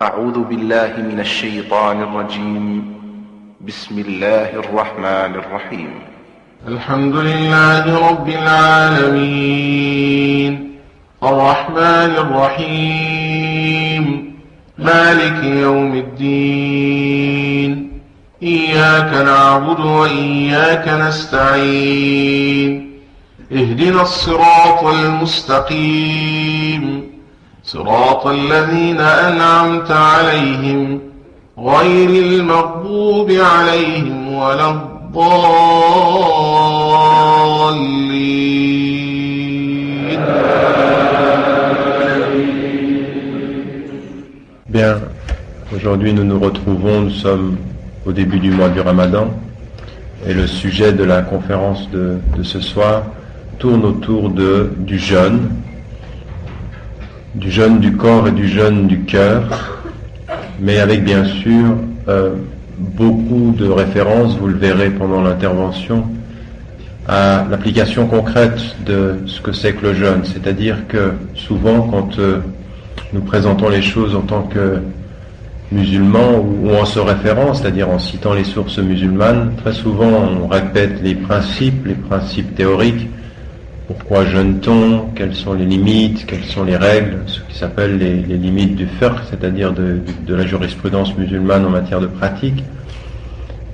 أعوذ بالله من الشيطان الرجيم بسم الله الرحمن الرحيم الحمد لله رب العالمين الرحمن الرحيم مالك يوم الدين إياك نعبد وإياك نستعين اهدنا الصراط المستقيم صراط الذين أنعمت عليهم غير المغضوب عليهم ولا الضالين. Bien, aujourd'hui nous nous retrouvons, nous sommes au début du mois du Ramadan et le sujet de la conférence de ce soir tourne autour du jeûne du corps et du jeûne du cœur, mais avec bien sûr beaucoup de références, vous le verrez pendant l'intervention, à l'application concrète de ce que c'est que le jeûne. C'est-à-dire que souvent quand nous présentons les choses en tant que musulmans ou en se référant, c'est-à-dire en citant les sources musulmanes, très souvent on répète les principes théoriques. Pourquoi jeûne-t-on? Quelles sont les limites? Quelles sont les règles? Ce qui s'appelle les limites du fiqh, c'est-à-dire de la jurisprudence musulmane en matière de pratique.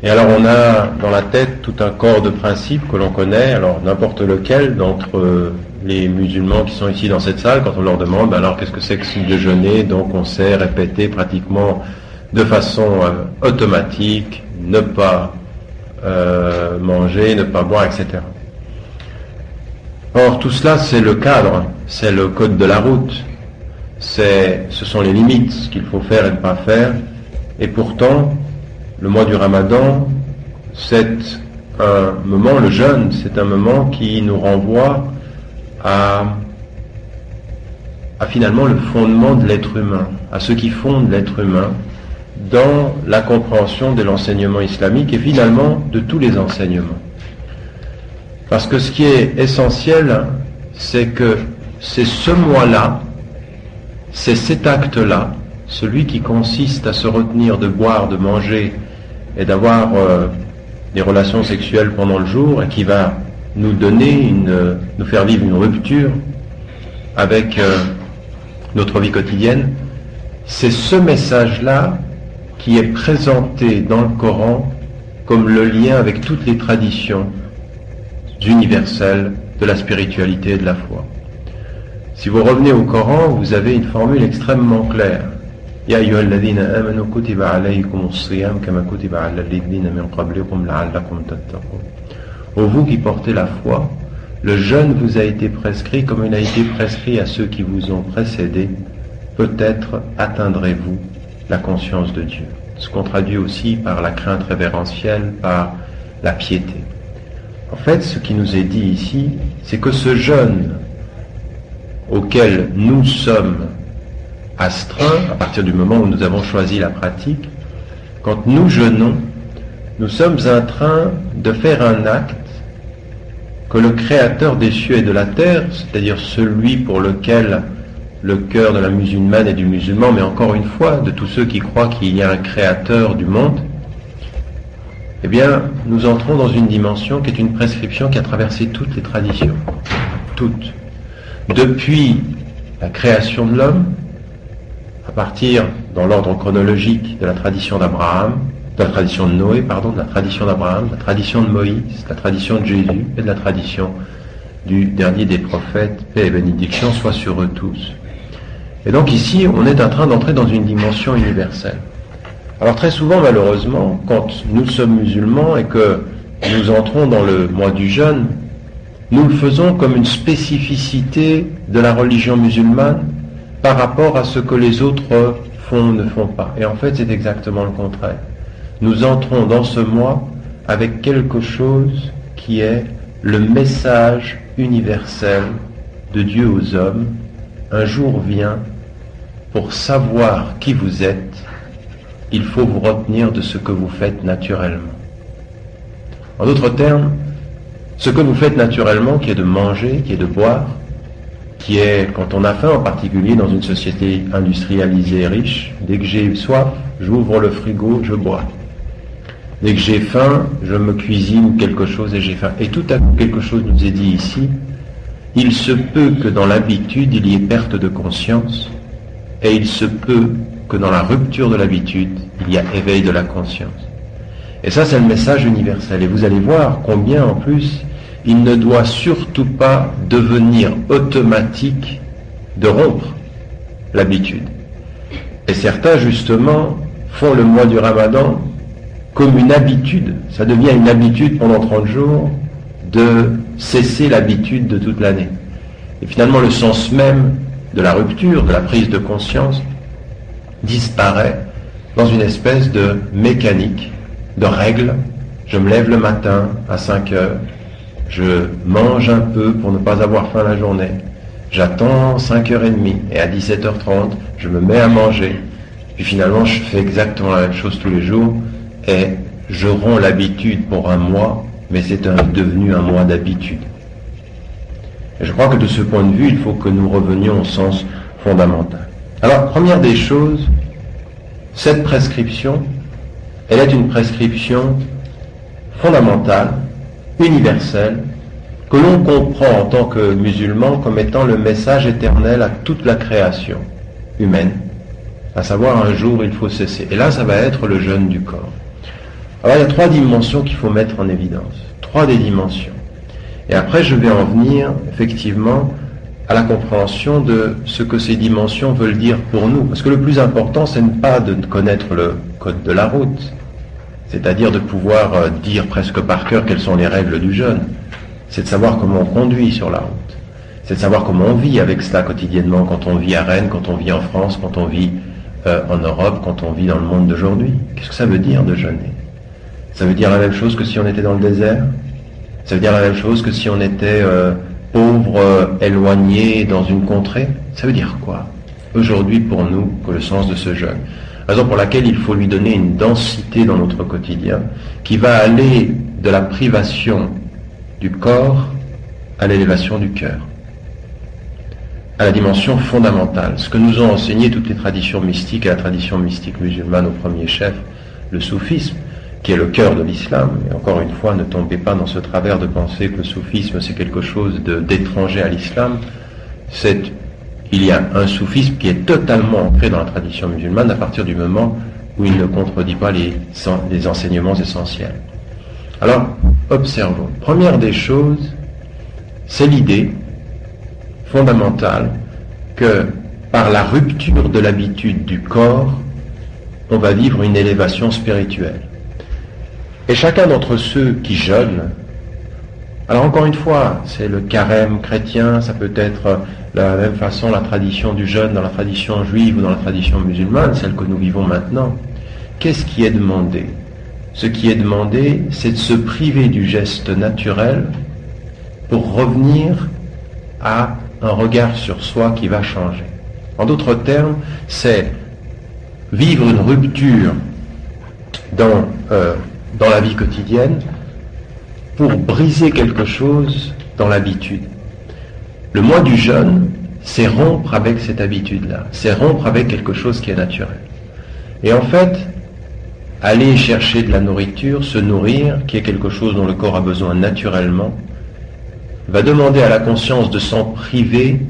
Et alors on a dans la tête tout un corps de principes que l'on connaît, alors n'importe lequel d'entre les musulmans qui sont ici dans cette salle, quand on leur demande alors qu'est-ce que c'est que de jeûner, donc on sait répéter pratiquement de façon automatique, ne pas manger, ne pas boire, etc. Or, tout cela, c'est le cadre, c'est le code de la route, ce sont les limites, ce qu'il faut faire et ne pas faire. Et pourtant, le mois du Ramadan, c'est un moment, le jeûne, c'est un moment qui nous renvoie à finalement le fondement de l'être humain, à ce qui fonde l'être humain dans la compréhension de l'enseignement islamique et finalement de tous les enseignements. Parce que ce qui est essentiel, c'est que c'est ce mois-là, c'est cet acte-là, celui qui consiste à se retenir de boire, de manger et d'avoir des relations sexuelles pendant le jour et qui va nous donner nous faire vivre une rupture avec notre vie quotidienne. C'est ce message-là qui est présenté dans le Coran comme le lien avec toutes les traditions universelles de la spiritualité et de la foi. Si vous revenez au Coran, vous avez une formule extrêmement claire. Ya ayyuhalladhina amanu kutiba alaykumus siyam kama kutiba ala alladhina min qablikum la'allakum tattaqun. Ô vous qui portez la foi, le jeûne vous a été prescrit comme il a été prescrit à ceux qui vous ont précédés. Peut-être atteindrez-vous la conscience de Dieu. Ce qu'on traduit aussi par la crainte révérentielle, par la piété. En fait, ce qui nous est dit ici, c'est que ce jeûne auquel nous sommes astreints, à partir du moment où nous avons choisi la pratique, quand nous jeûnons, nous sommes en train de faire un acte que le Créateur des cieux et de la terre, c'est-à-dire celui pour lequel le cœur de la musulmane et du musulman, mais encore une fois, de tous ceux qui croient qu'il y a un Créateur du monde, eh bien, nous entrons dans une dimension qui est une prescription qui a traversé toutes les traditions. Toutes. Depuis la création de l'homme, à partir, dans l'ordre chronologique, de la tradition d'Abraham, de la tradition de Noé, de la tradition d'Abraham, la tradition de Moïse, la tradition de Jésus et de la tradition du dernier des prophètes, paix et bénédiction soient sur eux tous. Et donc ici, on est en train d'entrer dans une dimension universelle. Alors très souvent, malheureusement, quand nous sommes musulmans et que nous entrons dans le mois du jeûne, nous le faisons comme une spécificité de la religion musulmane par rapport à ce que les autres font ou ne font pas. Et en fait, c'est exactement le contraire. Nous entrons dans ce mois avec quelque chose qui est le message universel de Dieu aux hommes. Un jour vient, pour savoir qui vous êtes, il faut vous retenir de ce que vous faites naturellement. En d'autres termes, ce que vous faites naturellement, qui est de manger, qui est de boire, qui est quand on a faim, en particulier dans une société industrialisée et riche. Dès que j'ai soif, j'ouvre le frigo, je bois. Dès que j'ai faim, je me cuisine quelque chose et j'ai faim. Et tout à coup, quelque chose nous est dit ici. Il se peut que dans l'habitude, il y ait perte de conscience, et il se peut que dans la rupture de l'habitude, il y a éveil de la conscience. Et ça, c'est le message universel. Et vous allez voir combien, en plus, il ne doit surtout pas devenir automatique de rompre l'habitude. Et certains, justement, font le mois du Ramadan comme une habitude. Ça devient une habitude pendant 30 jours de cesser l'habitude de toute l'année. Et finalement, le sens même de la rupture, de la prise de conscience, disparaît dans une espèce de mécanique, de règles. Je me lève le matin à 5 heures, je mange un peu pour ne pas avoir faim la journée, j'attends 5h30 et à 17h30, je me mets à manger, puis finalement je fais exactement la même chose tous les jours et je romps l'habitude pour un mois, mais c'est devenu un mois d'habitude. Et je crois que de ce point de vue, il faut que nous revenions au sens fondamental. Alors, première des choses, cette prescription, elle est une prescription fondamentale, universelle, que l'on comprend en tant que musulman comme étant le message éternel à toute la création humaine, à savoir un jour il faut cesser. Et là, ça va être le jeûne du corps. Alors, il y a 3 dimensions qu'il faut mettre en évidence. 3 des dimensions. Et après, je vais en venir, effectivement, à la compréhension de ce que ces dimensions veulent dire pour nous. Parce que le plus important, ce n'est pas de connaître le code de la route, c'est-à-dire de pouvoir dire presque par cœur quelles sont les règles du jeûne. C'est de savoir comment on conduit sur la route. C'est de savoir comment on vit avec cela quotidiennement, quand on vit à Rennes, quand on vit en France, quand on vit en Europe, quand on vit dans le monde d'aujourd'hui. Qu'est-ce que ça veut dire de jeûner? Ça veut dire la même chose que si on était dans le désert? Ça veut dire la même chose que si on était pauvre, éloigné dans une contrée? Ça veut dire quoi aujourd'hui pour nous que le sens de ce jeûne? Raison pour laquelle il faut lui donner une densité dans notre quotidien qui va aller de la privation du corps à l'élévation du cœur, à la dimension fondamentale. Ce que nous ont enseigné toutes les traditions mystiques et la tradition mystique musulmane au premier chef, le soufisme, qui est le cœur de l'islam. Et encore une fois, ne tombez pas dans ce travers de penser que le soufisme c'est quelque chose d'étranger à l'islam. Il y a un soufisme qui est totalement ancré dans la tradition musulmane à partir du moment où il ne contredit pas les enseignements essentiels. Alors, observons. Première des choses, c'est l'idée fondamentale que par la rupture de l'habitude du corps, on va vivre une élévation spirituelle. Et chacun d'entre ceux qui jeûnent, alors encore une fois, c'est le carême chrétien, ça peut être de la même façon la tradition du jeûne dans la tradition juive ou dans la tradition musulmane, celle que nous vivons maintenant. Qu'est-ce qui est demandé? Ce qui est demandé, c'est de se priver du geste naturel pour revenir à un regard sur soi qui va changer. En d'autres termes, c'est vivre une rupture dans la vie quotidienne pour briser quelque chose dans l'habitude. Le mois du jeûne, c'est rompre avec cette habitude-là, c'est rompre avec quelque chose qui est naturel. Et en fait, aller chercher de la nourriture, se nourrir, qui est quelque chose dont le corps a besoin naturellement, va demander à la conscience de s'en priver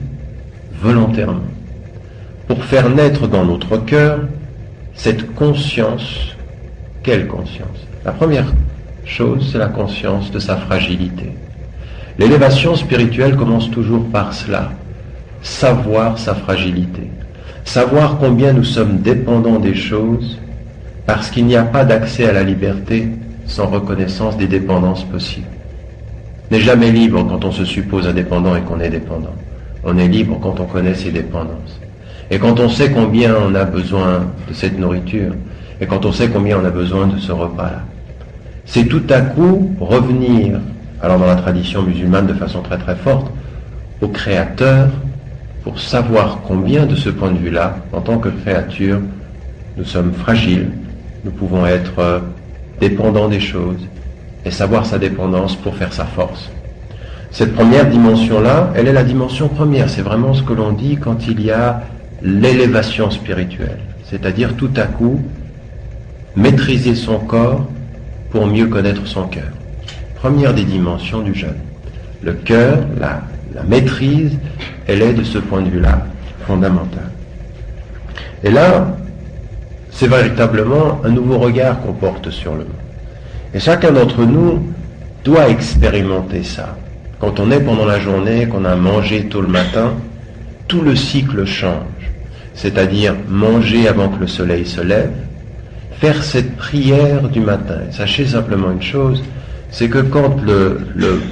volontairement, pour faire naître dans notre cœur cette conscience. Quelle conscience? La première chose, c'est la conscience de sa fragilité. L'élévation spirituelle commence toujours par cela, savoir sa fragilité, savoir combien nous sommes dépendants des choses, parce qu'il n'y a pas d'accès à la liberté sans reconnaissance des dépendances possibles. On n'est jamais libre quand on se suppose indépendant et qu'on est dépendant. On est libre quand on connaît ses dépendances. Et quand on sait combien on a besoin de cette nourriture, et quand on sait combien on a besoin de ce repas-là. C'est tout à coup revenir, alors dans la tradition musulmane de façon très très forte, au Créateur, pour savoir combien de ce point de vue-là, en tant que créature, nous sommes fragiles, nous pouvons être dépendants des choses, et savoir sa dépendance pour faire sa force. Cette première dimension-là, elle est la dimension première. C'est vraiment ce que l'on dit quand il y a l'élévation spirituelle. C'est-à-dire tout à coup, maîtriser son corps pour mieux connaître son cœur. Première des dimensions du jeûne. Le cœur, la maîtrise, elle est de ce point de vue-là fondamentale. Et là, c'est véritablement un nouveau regard qu'on porte sur le monde. Et chacun d'entre nous doit expérimenter ça. Quand on est pendant la journée, qu'on a mangé tôt le matin, tout le cycle change. C'est-à-dire manger avant que le soleil se lève, faire cette prière du matin. Et sachez simplement une chose, c'est que quand le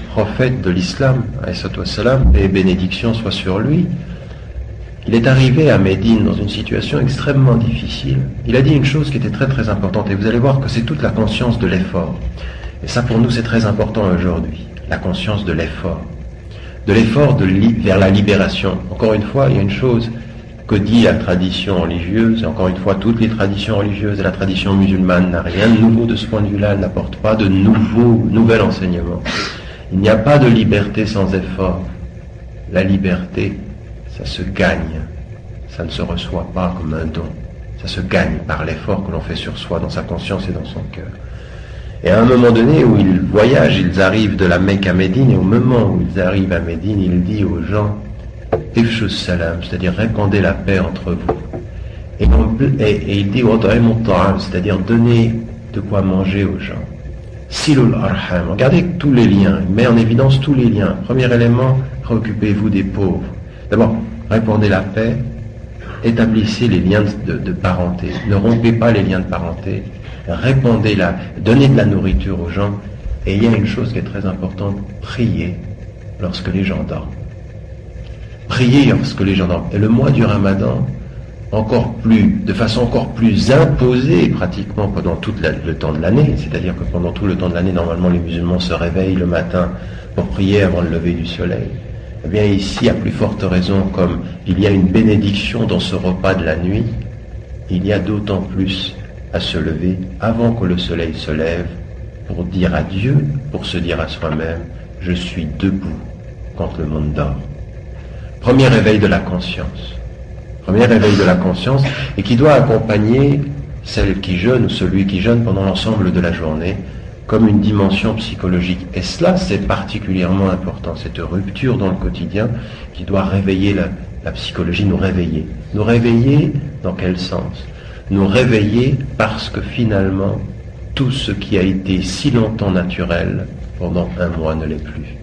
prophète de l'islam, paix et bénédiction soit sur lui, il est arrivé à Médine dans une situation extrêmement difficile. Il a dit une chose qui était très très importante, et vous allez voir que c'est toute la conscience de l'effort. Et ça pour nous c'est très important aujourd'hui, la conscience de l'effort. De l'effort vers la libération. Encore une fois, il y a une chose que dit la tradition religieuse, et encore une fois toutes les traditions religieuses et la tradition musulmane n'a rien de nouveau de ce point de vue-là, elle n'apporte pas de nouvel enseignement. Il n'y a pas de liberté sans effort. La liberté, ça se gagne, ça ne se reçoit pas comme un don, ça se gagne par l'effort que l'on fait sur soi, dans sa conscience et dans son cœur. Et à un moment donné où ils voyagent, ils arrivent de la Mecque à Médine, et au moment où ils arrivent à Médine, il dit aux gens Ifshus salam, c'est-à-dire répandez la paix entre vous. Et il dit Wad'imut ta'am, c'est-à-dire donnez de quoi manger aux gens. Silul arham, regardez tous les liens, il met en évidence tous les liens. Premier élément, préoccupez-vous des pauvres. D'abord, répandez la paix, établissez les liens de parenté, ne rompez pas les liens de parenté, donnez de la nourriture aux gens, et il y a une chose qui est très importante, priez lorsque les gens dorment. Priez lorsque les gens dorment. Et le mois du Ramadan, de façon encore plus imposée pratiquement pendant tout le temps de l'année, c'est-à-dire que pendant tout le temps de l'année, normalement les musulmans se réveillent le matin pour prier avant le lever du soleil. Eh bien ici, à plus forte raison, comme il y a une bénédiction dans ce repas de la nuit, il y a d'autant plus à se lever avant que le soleil se lève pour dire à Dieu, pour se dire à soi-même, je suis debout quand le monde dort. Premier réveil de la conscience. Premier réveil de la conscience, et qui doit accompagner celle qui jeûne ou celui qui jeûne pendant l'ensemble de la journée, comme une dimension psychologique. Et cela, c'est particulièrement important, cette rupture dans le quotidien qui doit réveiller la psychologie, nous réveiller. Nous réveiller dans quel sens? Nous réveiller parce que finalement, tout ce qui a été si longtemps naturel, pendant un mois ne l'est plus.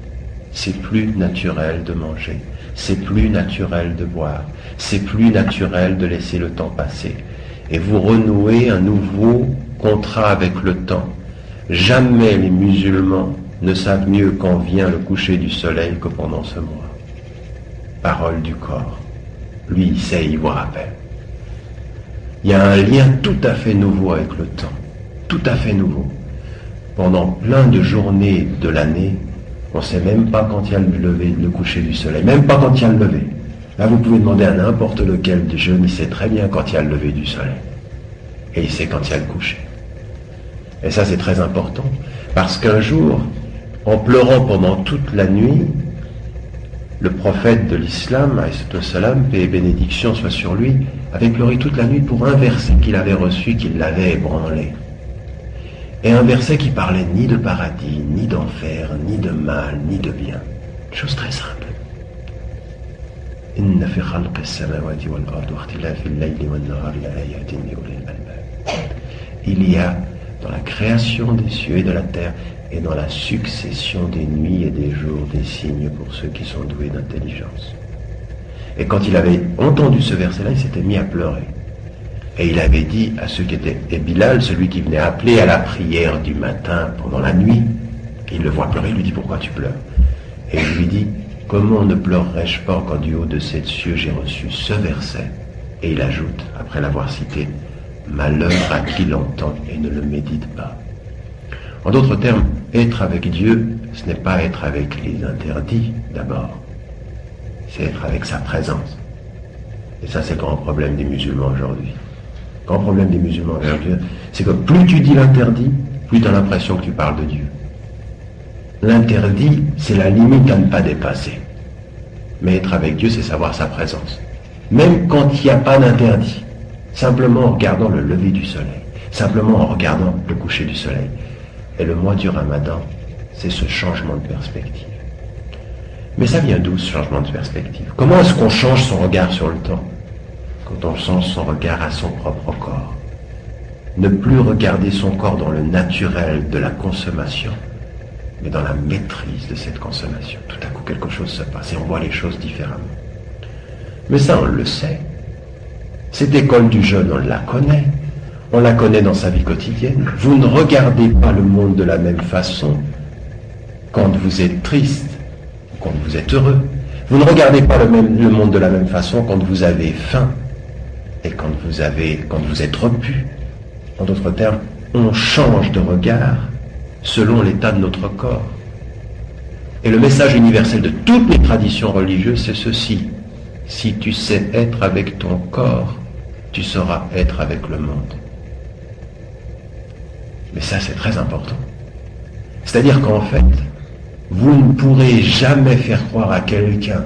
C'est plus naturel de manger, c'est plus naturel de boire, c'est plus naturel de laisser le temps passer. Et vous renouez un nouveau contrat avec le temps. Jamais les musulmans ne savent mieux quand vient le coucher du soleil que pendant ce mois. Parole du corps. Lui, il sait, il vous rappelle. Il y a un lien tout à fait nouveau avec le temps. Tout à fait nouveau. Pendant plein de journées de l'année, on ne sait même pas quand il y a le coucher du soleil, même pas quand il y a le lever. Là, vous pouvez demander à n'importe lequel de jeunes, il sait très bien quand il y a le lever du soleil. Et il sait quand il y a le coucher. Et ça, c'est très important, parce qu'un jour, en pleurant pendant toute la nuit, le prophète de l'islam, paix et bénédiction soit sur lui, avait pleuré toute la nuit pour un verset qu'il avait reçu, qui l'avait ébranlé. Et un verset qui parlait ni de paradis, ni d'enfer, ni de mal, ni de bien. Chose très simple. Inna fi khalqi as-samawati wal ardi wa ikhtilafi al-layli wan nahari la ayatin li ulil albab. Il y a dans la création des cieux et de la terre et dans la succession des nuits et des jours des signes pour ceux qui sont doués d'intelligence. Et quand il avait entendu ce verset-là, il s'était mis à pleurer. Et il avait dit à ceux qui étaient, et Bilal, celui qui venait appeler à la prière du matin pendant la nuit, il le voit pleurer, il lui dit pourquoi tu pleures? Et il lui dit, comment ne pleurerais-je pas quand du haut de sept cieux j'ai reçu ce verset? Et il ajoute, après l'avoir cité, malheur à qui l'entend et ne le médite pas. En d'autres termes, être avec Dieu, ce n'est pas être avec les interdits d'abord, c'est être avec sa présence. Et ça, c'est le grand problème des musulmans aujourd'hui. Le grand problème des musulmans aujourd'hui, c'est que plus tu dis l'interdit, plus tu as l'impression que tu parles de Dieu. L'interdit, c'est la limite à ne pas dépasser. Mais être avec Dieu, c'est savoir sa présence. Même quand il n'y a pas d'interdit. Simplement en regardant le lever du soleil. Simplement en regardant le coucher du soleil. Et le mois du Ramadan, c'est ce changement de perspective. Mais ça vient d'où, ce changement de perspective? Comment est-ce qu'on change son regard sur le temps? Quand on change son regard à son propre corps. Ne plus regarder son corps dans le naturel de la consommation, mais dans la maîtrise de cette consommation. Tout à coup, quelque chose se passe et on voit les choses différemment. Mais ça, on le sait. Cette école du jeûne, on la connaît. On la connaît dans sa vie quotidienne. Vous ne regardez pas le monde de la même façon quand vous êtes triste, quand vous êtes heureux. Vous ne regardez pas le monde de la même façon quand vous avez faim et quand vous êtes repu. En d'autres termes, on change de regard selon l'état de notre corps. Et le message universel de toutes les traditions religieuses, c'est ceci. Si tu sais être avec ton corps, tu sauras être avec le monde. Mais ça, c'est très important. C'est-à-dire qu'en fait, vous ne pourrez jamais faire croire à quelqu'un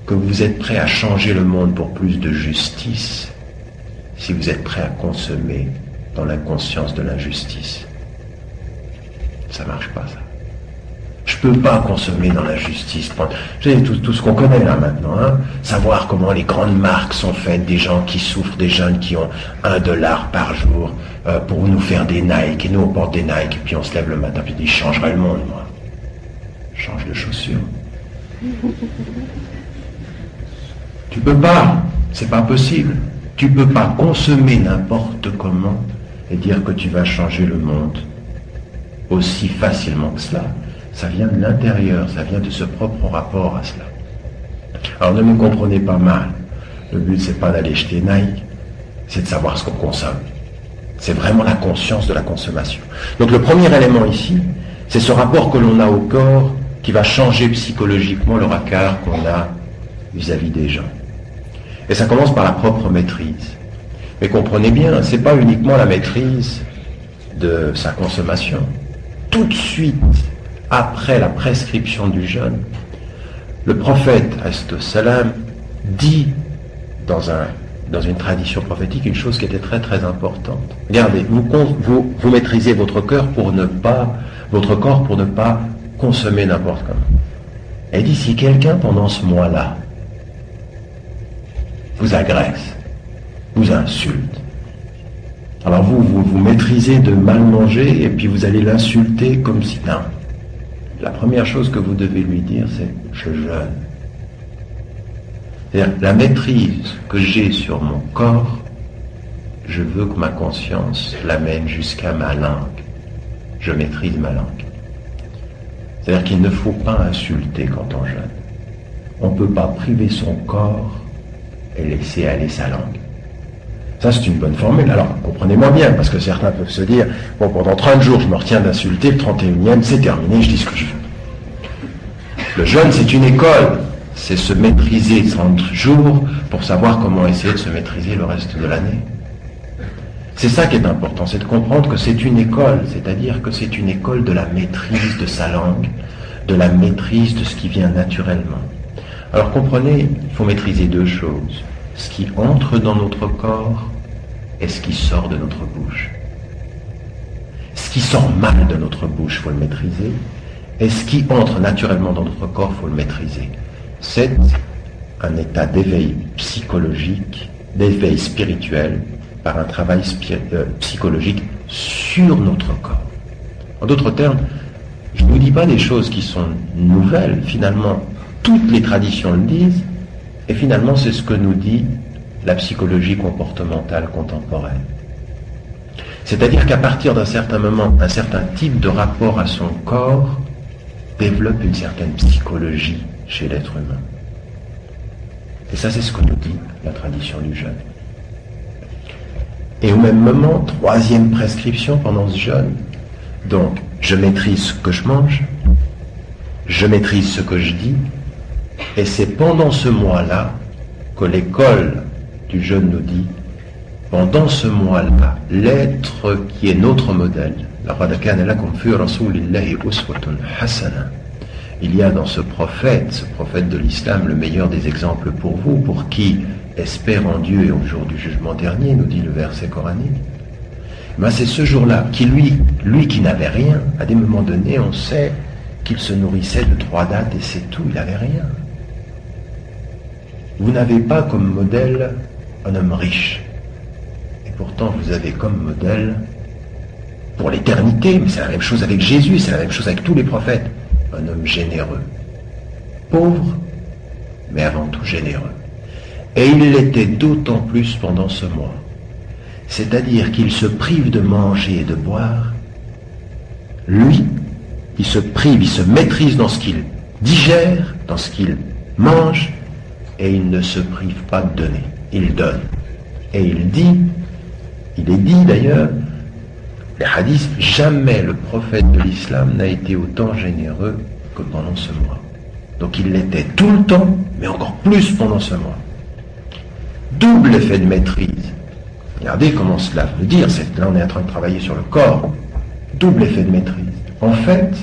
que vous êtes prêt à changer le monde pour plus de justice si vous êtes prêt à consommer dans l'inconscience de l'injustice. Ça marche pas, ça. Je peux pas consommer dans l'injustice. Tout ce qu'on connaît là maintenant, hein. Savoir comment les grandes marques sont faites, des gens qui souffrent, des jeunes qui ont $1 par jour pour nous faire des Nike, et nous on porte des Nike, et puis on se lève le matin, puis on dit, je changerai le monde, moi. Je change de chaussures. Tu peux pas, c'est pas possible. Tu peux pas consommer n'importe comment et dire que tu vas changer le monde aussi facilement que cela. Ça vient de l'intérieur, ça vient de ce propre rapport à cela. Alors ne me comprenez pas mal. Le but, c'est pas d'aller jeter Nike, c'est de savoir ce qu'on consomme. C'est vraiment la conscience de la consommation. Donc le premier élément ici, c'est ce rapport que l'on a au corps qui va changer psychologiquement le regard qu'on a vis-à-vis des gens. Et ça commence par la propre maîtrise. Mais comprenez bien, c'est pas uniquement la maîtrise de sa consommation. Tout de suite, après la prescription du jeûne, le prophète, salam, dit dans une tradition prophétique une chose qui était très très importante. Regardez, vous maîtrisez votre corps pour ne pas consommer n'importe comment. Elle dit, si quelqu'un pendant ce mois-là vous agresse, vous insulte, alors vous maîtrisez de mal manger et puis vous allez l'insulter comme si... Non. La première chose que vous devez lui dire, c'est « je jeûne ». C'est-à-dire, la maîtrise que j'ai sur mon corps, je veux que ma conscience l'amène jusqu'à ma langue. Je maîtrise ma langue. C'est-à-dire qu'il ne faut pas insulter quand on jeûne. On ne peut pas priver son corps et laisser aller sa langue. Ça, c'est une bonne formule. Alors, comprenez-moi bien, parce que certains peuvent se dire, bon, pendant 30 jours, je me retiens d'insulter, le 31e, c'est terminé, je dis ce que je veux. Le jeûne, c'est une école. C'est se maîtriser 30 jours pour savoir comment essayer de se maîtriser le reste de l'année. C'est ça qui est important, c'est de comprendre que c'est une école, c'est-à-dire que c'est une école de la maîtrise de sa langue, de la maîtrise de ce qui vient naturellement. Alors comprenez, il faut maîtriser deux choses. Ce qui entre dans notre corps et ce qui sort de notre bouche. Ce qui sort mal de notre bouche, il faut le maîtriser, et ce qui entre naturellement dans notre corps, il faut le maîtriser. C'est un état d'éveil psychologique, d'éveil spirituel, par un travail psychologique sur notre corps. En d'autres termes, je ne vous dis pas des choses qui sont nouvelles, finalement, toutes les traditions le disent, et finalement, c'est ce que nous dit la psychologie comportementale contemporaine. C'est-à-dire qu'à partir d'un certain moment, un certain type de rapport à son corps développe une certaine psychologie chez l'être humain. Et ça, c'est ce que nous dit la tradition du jeûne. Et au même moment, troisième prescription pendant ce jeûne. Donc, je maîtrise ce que je mange, je maîtrise ce que je dis, et c'est pendant ce mois-là que l'école du jeûne nous dit, pendant ce mois-là, l'être qui est notre modèle, لَقَدْ كَانَ لَكُمْ فِي رَسُولِ اللَّهِ أُسْوَةٌ حَسَنَةٌ. Il y a dans ce prophète de l'islam, le meilleur des exemples pour vous, pour qui espère en Dieu et au jour du jugement dernier, nous dit le verset coranique. Ben c'est ce jour-là qui lui qui n'avait rien, à des moments donnés, on sait qu'il se nourrissait de 3 dattes et c'est tout, il n'avait rien. Vous n'avez pas comme modèle un homme riche. Et pourtant vous avez comme modèle, pour l'éternité, mais c'est la même chose avec Jésus, c'est la même chose avec tous les prophètes, un homme généreux, pauvre, mais avant tout généreux. Et il l'était d'autant plus pendant ce mois. C'est-à-dire qu'il se prive de manger et de boire. Lui, il se prive, il se maîtrise dans ce qu'il digère, dans ce qu'il mange, et il ne se prive pas de donner. Il donne. Et il est dit d'ailleurs, les hadiths, jamais le prophète de l'islam n'a été autant généreux que pendant ce mois. Donc il l'était tout le temps, mais encore plus pendant ce mois. Double effet de maîtrise. Regardez comment cela veut dire, là on est en train de travailler sur le corps. Double effet de maîtrise. En fait,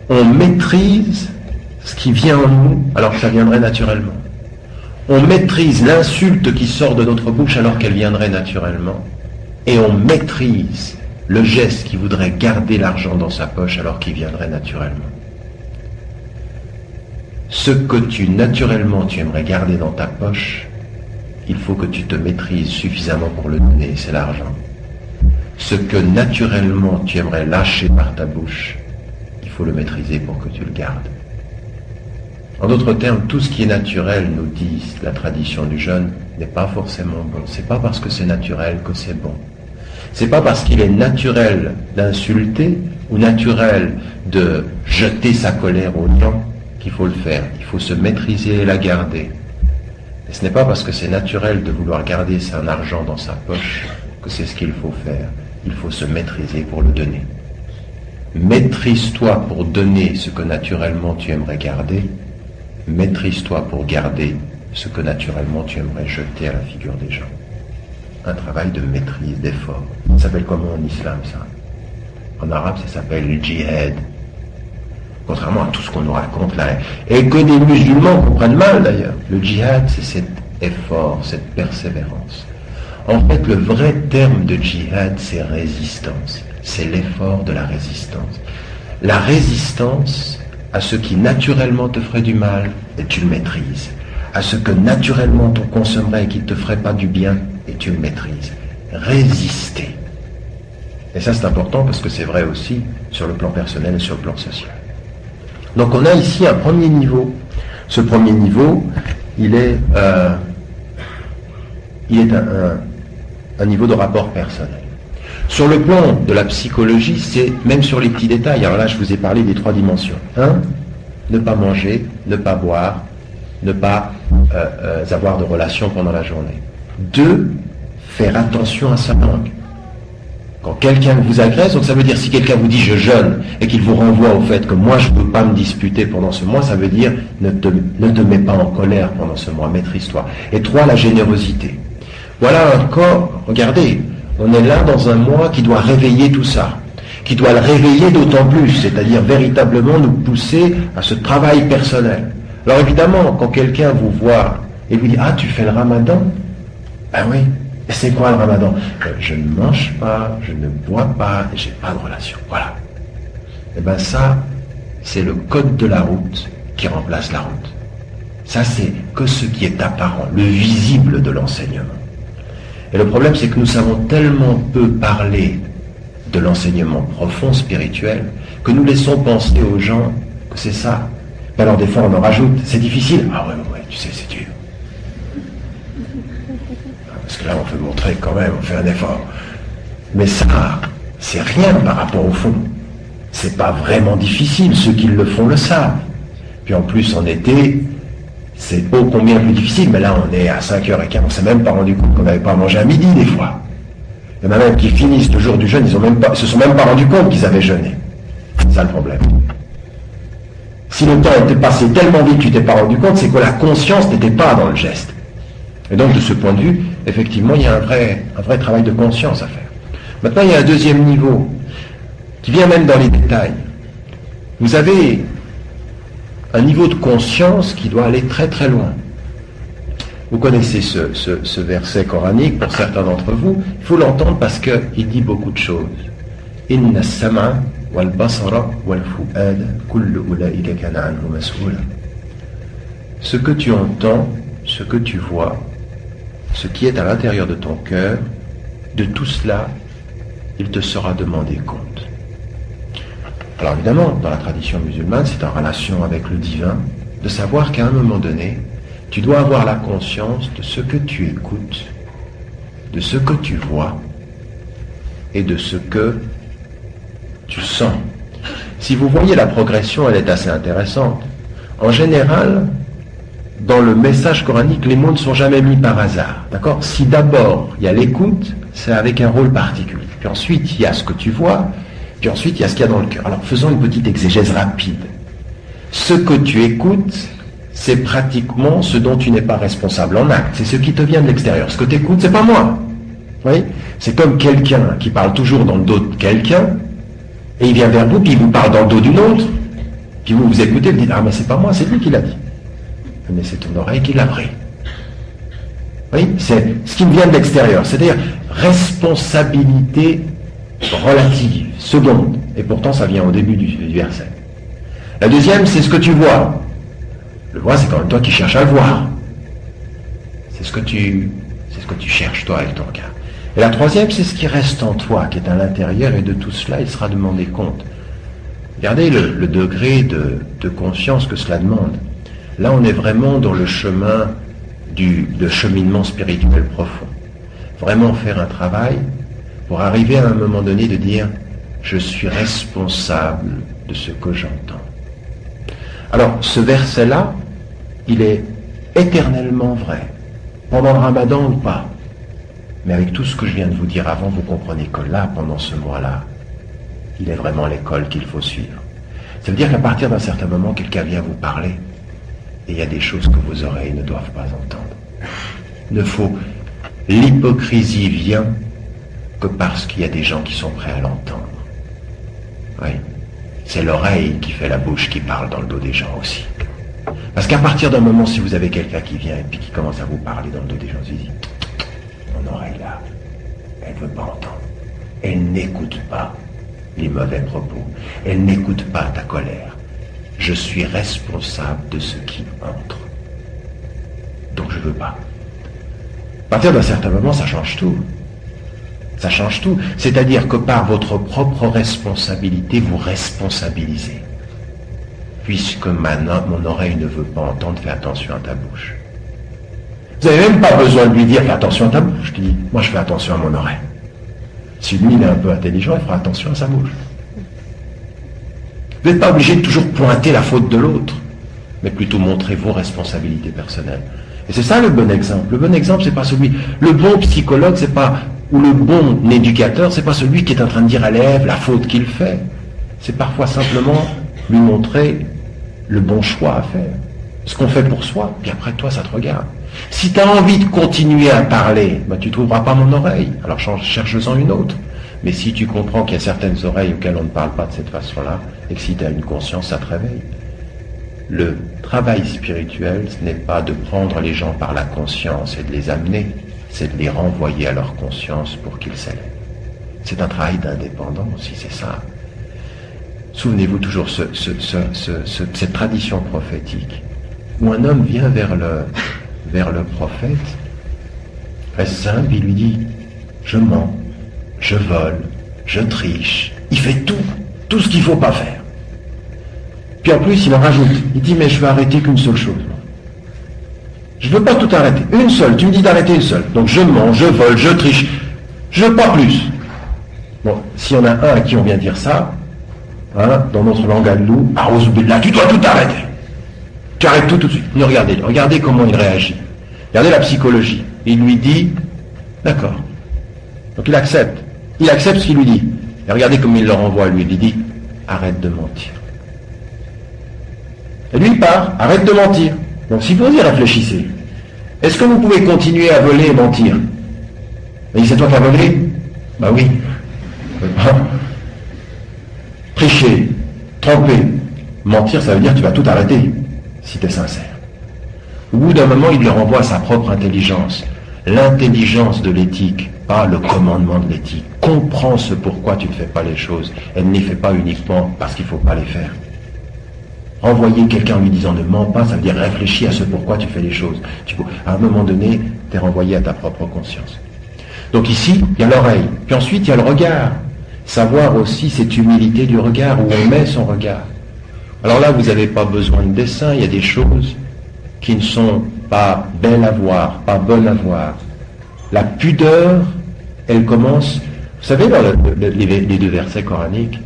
on maîtrise ce qui vient en nous alors que ça viendrait naturellement. On maîtrise l'insulte qui sort de notre bouche alors qu'elle viendrait naturellement. Et on maîtrise le geste qui voudrait garder l'argent dans sa poche alors qu'il viendrait naturellement. Ce que naturellement tu aimerais garder dans ta poche, il faut que tu te maîtrises suffisamment pour le donner, c'est l'argent. Ce que naturellement tu aimerais lâcher par ta bouche, il faut le maîtriser pour que tu le gardes. En d'autres termes, tout ce qui est naturel, nous dit la tradition du jeûne, n'est pas forcément bon. C'est pas parce que c'est naturel que c'est bon. C'est pas parce qu'il est naturel d'insulter ou naturel de jeter sa colère aux gens qu'il faut le faire. Il faut se maîtriser et la garder. Et ce n'est pas parce que c'est naturel de vouloir garder son argent dans sa poche que c'est ce qu'il faut faire. Il faut se maîtriser pour le donner. Maîtrise-toi pour donner ce que naturellement tu aimerais garder. Maîtrise-toi pour garder ce que naturellement tu aimerais jeter à la figure des gens. Un travail de maîtrise, d'effort. Ça s'appelle comment en islam ça? En arabe ça s'appelle le djihad. Contrairement à tout ce qu'on nous raconte là. Et que des musulmans comprennent mal d'ailleurs. Le djihad c'est cet effort, cette persévérance. En fait le vrai terme de djihad c'est résistance. C'est l'effort de la résistance. La résistance à ce qui naturellement te ferait du mal, et tu le maîtrises. À ce que naturellement on consommerait et qui ne te ferait pas du bien, et tu le maîtrises. Résister. Et ça c'est important parce que c'est vrai aussi sur le plan personnel et sur le plan social. Donc on a ici un premier niveau. Ce premier niveau, il est un niveau de rapport personnel. Sur le plan de la psychologie, c'est même sur les petits détails. Alors là, je vous ai parlé des 3 dimensions. 1, ne pas manger, ne pas boire, ne pas avoir de relations pendant la journée. 2, faire attention à sa langue. Quand quelqu'un vous agresse, donc ça veut dire si quelqu'un vous dit je jeûne et qu'il vous renvoie au fait que moi je ne peux pas me disputer pendant ce mois, ça veut dire ne te mets pas en colère pendant ce mois, maîtrise-toi. Et 3, la générosité. Voilà un corps, regardez, on est là dans un mois qui doit réveiller tout ça, qui doit le réveiller d'autant plus, c'est-à-dire véritablement nous pousser à ce travail personnel. Alors évidemment, quand quelqu'un vous voit et vous dit « Ah, tu fais le ramadan ?» Ben oui, et c'est quoi le ramadan? Je ne mange pas, je ne bois pas, et j'ai pas de relation. Voilà. Et ben ça, c'est le code de la route qui remplace la route. Ça, c'est que ce qui est apparent, le visible de l'enseignement. Et le problème, c'est que nous savons tellement peu parler de l'enseignement profond spirituel que nous laissons penser aux gens que c'est ça. Et alors des fois, on en rajoute. C'est difficile. Ah ouais, tu sais, c'est dur. Parce que là, on veut montrer quand même, on fait un effort. Mais ça, c'est rien par rapport au fond. C'est pas vraiment difficile. Ceux qui le font le savent. Puis en plus, en été, c'est ô combien plus difficile, mais là on est à 5h15, on ne s'est même pas rendu compte qu'on n'avait pas mangé à midi des fois. Il y en a même qui finissent le jour du jeûne, ils se sont même pas rendus compte qu'ils avaient jeûné. C'est ça le problème. Si le temps était passé tellement vite que tu t'es pas rendu compte, c'est que la conscience n'était pas dans le geste. Et donc de ce point de vue, effectivement, il y a un vrai travail de conscience à faire. Maintenant, il y a un deuxième niveau qui vient même dans les détails. Vous avez un niveau de conscience qui doit aller très très loin. Vous connaissez ce verset coranique, pour certains d'entre vous, il faut l'entendre parce qu'il dit beaucoup de choses. Inna as-sam'a wal basara wal fu'ada kullu ulaika kana anhu mas'ula. Ce que tu entends, ce que tu vois, ce qui est à l'intérieur de ton cœur, de tout cela, il te sera demandé compte. Alors évidemment, dans la tradition musulmane, c'est en relation avec le divin, de savoir qu'à un moment donné, tu dois avoir la conscience de ce que tu écoutes, de ce que tu vois et de ce que tu sens. Si vous voyez la progression, elle est assez intéressante. En général, dans le message coranique, les mots ne sont jamais mis par hasard. D'accord ? Si d'abord il y a l'écoute, c'est avec un rôle particulier. Puis ensuite, il y a ce que tu vois, puis ensuite, il y a ce qu'il y a dans le cœur. Alors, faisons une petite exégèse rapide. Ce que tu écoutes, c'est pratiquement ce dont tu n'es pas responsable en acte. C'est ce qui te vient de l'extérieur. Ce que tu écoutes, c'est pas moi. Vous voyez ? C'est comme quelqu'un qui parle toujours dans le dos de quelqu'un, et il vient vers vous, puis il vous parle dans le dos d'une autre, puis vous vous écoutez, vous dites, ah mais c'est pas moi, c'est lui qui l'a dit. Mais c'est ton oreille qui l'a pris. Oui, c'est ce qui me vient de l'extérieur, c'est-à-dire responsabilité relative, seconde, et pourtant ça vient au début du verset. La deuxième, c'est ce que tu vois. Le voir, c'est quand même toi qui cherches à le voir. C'est ce que tu cherches toi avec ton cœur. Et la troisième, c'est ce qui reste en toi, qui est à l'intérieur, et de tout cela, il sera demandé compte. Regardez le degré de conscience que cela demande. Là, on est vraiment dans le chemin de cheminement spirituel profond. Vraiment faire un travail pour arriver à un moment donné de dire « je suis responsable de ce que j'entends ». Alors, ce verset-là, il est éternellement vrai, pendant le ramadan ou pas. Mais avec tout ce que je viens de vous dire avant, vous comprenez que là, pendant ce mois-là, il est vraiment l'école qu'il faut suivre. Ça veut dire qu'à partir d'un certain moment, quelqu'un vient vous parler, et il y a des choses que vos oreilles ne doivent pas entendre. L'hypocrisie vient que parce qu'il y a des gens qui sont prêts à l'entendre. Oui. C'est l'oreille qui fait la bouche qui parle dans le dos des gens aussi. Parce qu'à partir d'un moment, si vous avez quelqu'un qui vient et puis qui commence à vous parler dans le dos des gens, vous dites, mon oreille là, elle ne veut pas entendre. Elle n'écoute pas les mauvais propos. Elle n'écoute pas ta colère. Je suis responsable de ce qui entre. Donc je ne veux pas. À partir d'un certain moment, ça change tout. Ça change tout. C'est-à-dire que par votre propre responsabilité, vous responsabilisez. Puisque maintenant, mon oreille ne veut pas entendre, fais attention à ta bouche. Vous n'avez même pas besoin de lui dire, fais attention à ta bouche. Je dis, moi je fais attention à mon oreille. Si lui il est un peu intelligent, il fera attention à sa bouche. Vous n'êtes pas obligé de toujours pointer la faute de l'autre, mais plutôt montrer vos responsabilités personnelles. Et c'est ça le bon exemple. Le bon exemple, c'est pas celui. Le bon psychologue, c'est pas, ou le bon éducateur, c'est pas celui qui est en train de dire à l'élève la faute qu'il fait. C'est parfois simplement lui montrer le bon choix à faire. Ce qu'on fait pour soi, puis après toi, ça te regarde. Si tu as envie de continuer à parler, ben, tu ne trouveras pas mon oreille. Alors cherche-en une autre. Mais si tu comprends qu'il y a certaines oreilles auxquelles on ne parle pas de cette façon-là, et que si tu as une conscience, ça te réveille. Le travail spirituel, ce n'est pas de prendre les gens par la conscience et de les amener, c'est de les renvoyer à leur conscience pour qu'ils s'élèvent. C'est un travail d'indépendance, si c'est ça. Souvenez-vous toujours cette tradition prophétique, où un homme vient vers le prophète, reste simple, il lui dit, je mens, je vole, je triche, il fait tout ce qu'il ne faut pas faire. Puis en plus, il en rajoute. Il dit, mais je veux arrêter qu'une seule chose. Je ne veux pas tout arrêter. Une seule. Tu me dis d'arrêter une seule. Donc je mens, je vole, je triche. Je ne veux pas plus. Bon, s'il y en a un à qui on vient dire ça, hein, dans notre langue allou, là, tu dois tout arrêter. Tu arrêtes tout de suite. Mais regardez comment il réagit. Regardez la psychologie. Il lui dit, d'accord. Donc il accepte. Il accepte ce qu'il lui dit. Et regardez comme il le renvoie à lui. Il lui dit, arrête de mentir. Et lui, il part, arrête de mentir. Donc si vous y réfléchissez, est-ce que vous pouvez continuer à voler et mentir? Il dit, c'est toi qui as volé? Ben oui. Tricher, tromper, mentir, ça veut dire que tu vas tout arrêter, si tu es sincère. Au bout d'un moment, il le renvoie à sa propre intelligence. L'intelligence de l'éthique, pas le commandement de l'éthique. Comprends ce pourquoi tu ne fais pas les choses. Elle ne les fait pas uniquement parce qu'il ne faut pas les faire. Renvoyer quelqu'un en lui disant ne mens pas, ça veut dire réfléchis à ce pourquoi tu fais les choses. À un moment donné, tu es renvoyé à ta propre conscience. Donc ici, il y a l'oreille. Puis ensuite, il y a le regard. Savoir aussi cette humilité du regard, où on met son regard. Alors là, vous n'avez pas besoin de dessin, il y a des choses qui ne sont pas belles à voir, pas bonnes à voir. La pudeur, elle commence, vous savez, dans les deux versets coraniques,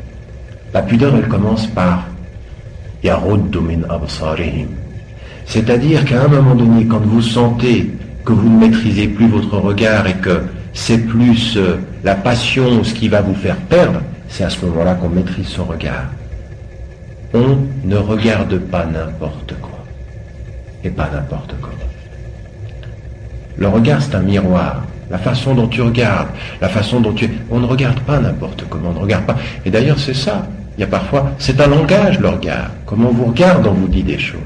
la pudeur, elle commence par Yaruddu min absarihim. C'est-à-dire qu'à un moment donné, quand vous sentez que vous ne maîtrisez plus votre regard et que c'est plus la passion, ce qui va vous faire perdre, c'est à ce moment-là qu'on maîtrise son regard. On ne regarde pas n'importe quoi. Et pas n'importe comment. Le regard, c'est un miroir. La façon dont tu regardes, la façon dont tu... On ne regarde pas n'importe comment, on ne regarde pas. Et d'ailleurs, c'est ça. Il y a parfois... C'est un langage, le regard. Comment on vous regarde, on vous dit des choses.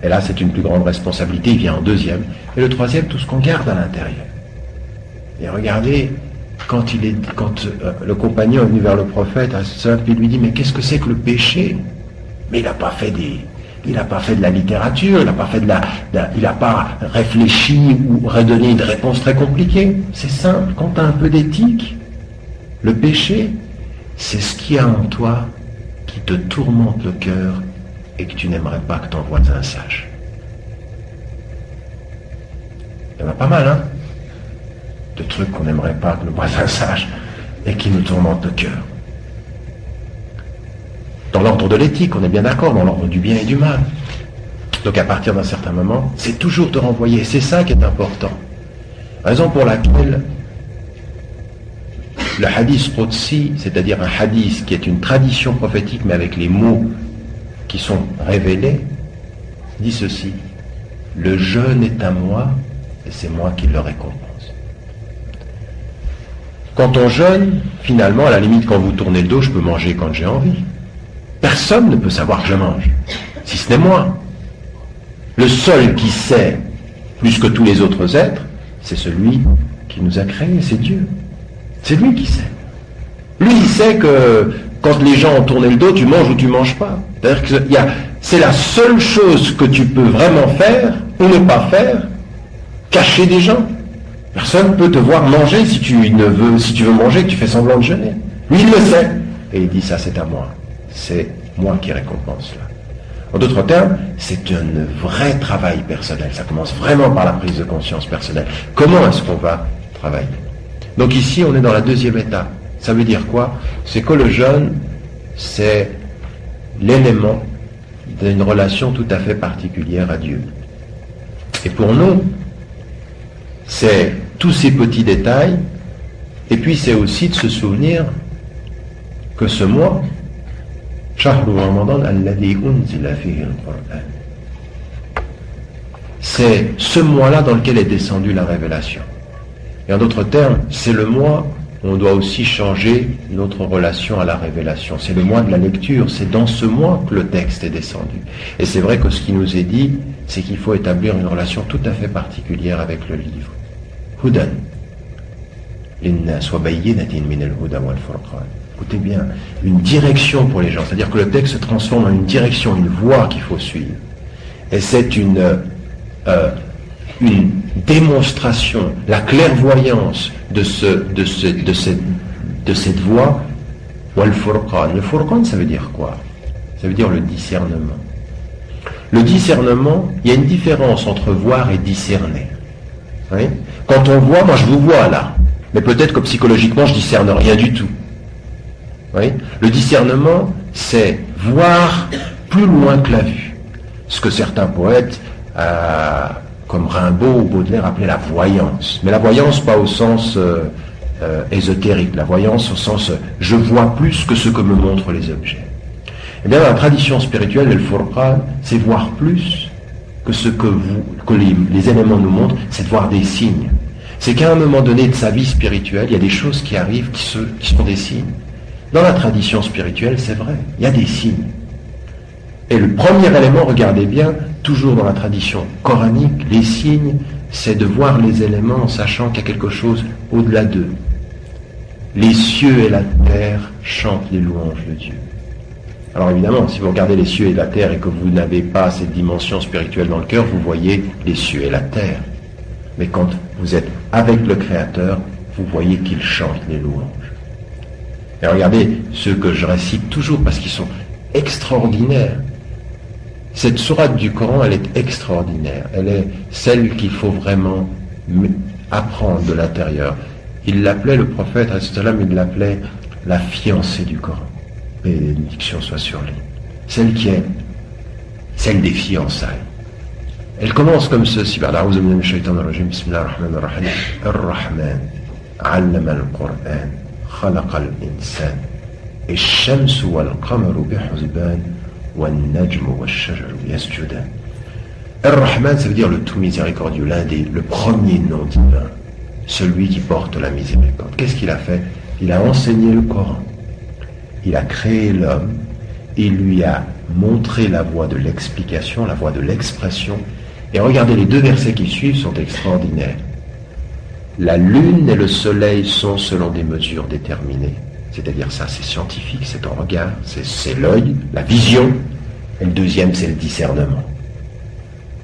Et là, c'est une plus grande responsabilité. Il vient en deuxième. Et le troisième, tout ce qu'on garde à l'intérieur. Et regardez, quand le compagnon est venu vers le prophète, puis il lui dit, mais qu'est-ce que c'est que le péché? Mais il n'a pas fait de la littérature, il n'a pas réfléchi ou redonné une réponse très compliquée. C'est simple, quand tu as un peu d'éthique, le péché, c'est ce qu'il y a en toi qui te tourmente le cœur et que tu n'aimerais pas que ton voisin sache. Il y en a pas mal, hein, de trucs qu'on n'aimerait pas que le voisin sache et qui nous tourmentent le cœur. Dans l'ordre de l'éthique, on est bien d'accord, dans l'ordre du bien et du mal. Donc à partir d'un certain moment, c'est toujours de renvoyer. C'est ça qui est important. Raison pour laquelle le hadith Qudsi, c'est-à-dire un hadith qui est une tradition prophétique, mais avec les mots qui sont révélés, dit ceci: le jeûne est à moi, et c'est moi qui le récompense. Quand on jeûne, finalement, à la limite, quand vous tournez le dos, je peux manger quand j'ai envie. Personne ne peut savoir que je mange, si ce n'est moi. Le seul qui sait, plus que tous les autres êtres, c'est celui qui nous a créés, c'est Dieu. C'est lui qui sait. Lui, il sait que quand les gens ont tourné le dos, tu manges ou tu manges pas. C'est-à-dire que c'est la seule chose que tu peux vraiment faire, ou ne pas faire, cacher des gens. Personne ne peut te voir manger si tu veux manger, que tu fais semblant de jeûner. Lui, il le sait. Et il dit, ça c'est à moi. C'est moi qui récompense là. En d'autres termes, c'est un vrai travail personnel. Ça commence vraiment par la prise de conscience personnelle. Comment est-ce qu'on va travailler? Donc ici, on est dans la deuxième étape. Ça veut dire quoi? C'est que le jeûne, c'est l'élément d'une relation tout à fait particulière à Dieu. Et pour nous, c'est tous ces petits détails, et puis c'est aussi de se souvenir que ce mois, c'est ce mois-là dans lequel est descendue la révélation. Et en d'autres termes, c'est le mois où on doit aussi changer notre relation à la révélation. C'est le mois de la lecture, c'est dans ce mois que le texte est descendu. Et c'est vrai que ce qui nous est dit, c'est qu'il faut établir une relation tout à fait particulière avec le livre. Hudan. Écoutez bien, une direction pour les gens, c'est-à-dire que le texte se transforme en une direction, une voie qu'il faut suivre. Et c'est une démonstration, la clairvoyance de cette voie. Le furqan, ça veut dire quoi? Ça veut dire le discernement. Le discernement, il y a une différence entre voir et discerner. Oui? Quand on voit, moi je vous vois là, mais peut-être que psychologiquement je discerne rien du tout. Oui? Le discernement, c'est voir plus loin que la vue. Ce que certains poètes, comme Rimbaud ou Baudelaire, appelaient la voyance. Mais la voyance, pas au sens ésotérique. La voyance au sens je vois plus que ce que me montrent les objets. Eh bien, dans la tradition spirituelle, le Furqan, c'est voir plus que ce que les éléments nous montrent, c'est de voir des signes. C'est qu'à un moment donné de sa vie spirituelle, il y a des choses qui arrivent qui sont des signes. Dans la tradition spirituelle, c'est vrai, il y a des signes. Et le premier élément, regardez bien, toujours dans la tradition coranique, les signes, c'est de voir les éléments en sachant qu'il y a quelque chose au-delà d'eux. Les cieux et la terre chantent les louanges de Dieu. Alors évidemment, si vous regardez les cieux et la terre et que vous n'avez pas cette dimension spirituelle dans le cœur, vous voyez les cieux et la terre. Mais quand vous êtes avec le Créateur, vous voyez qu'il chante les louanges. Et regardez ceux que je récite toujours parce qu'ils sont extraordinaires. Cette sourate du Coran, elle est extraordinaire. Elle est celle qu'il faut vraiment apprendre de l'intérieur. Il l'appelait, le prophète, il l'appelait la fiancée du Coran. Et les bénédictions soient sur lui. Celle qui est celle des fiançailles. Elle commence comme ceci. Bismillah ar-Rahman ar-Rahim. Ar-Rahman, 'allama al-Qur'an, khalaqa al-insan. الشمس والقمر بحسبان والنجم والشجر يسجدان. Ar-Rahman, ça veut dire le tout miséricordieux, le premier nom divin, celui qui porte la miséricorde. Qu'est-ce qu'il a fait? Il a enseigné le Coran. Il a créé l'homme, il lui a montré la voie de l'explication, la voie de l'expression. Et regardez, les deux versets qui suivent sont extraordinaires. La lune et le soleil sont selon des mesures déterminées. C'est-à-dire ça, c'est scientifique, c'est ton regard, c'est l'œil, la vision. Et le deuxième, c'est le discernement.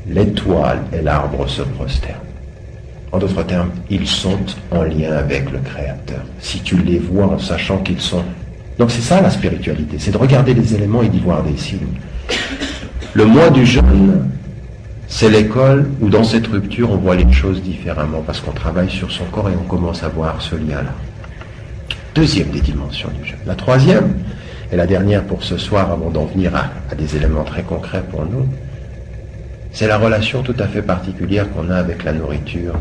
L'étoile et l'arbre se prosternent. En d'autres termes, ils sont en lien avec le Créateur. Si tu les vois en sachant qu'ils sont... Donc c'est ça la spiritualité, c'est de regarder les éléments et d'y voir des signes. Le mois du jeûne, c'est l'école où dans cette rupture, on voit les choses différemment parce qu'on travaille sur son corps et on commence à voir ce lien-là. Deuxième des dimensions du jeûne. La troisième, et la dernière pour ce soir avant d'en venir à des éléments très concrets pour nous, c'est la relation tout à fait particulière qu'on a avec la nourriture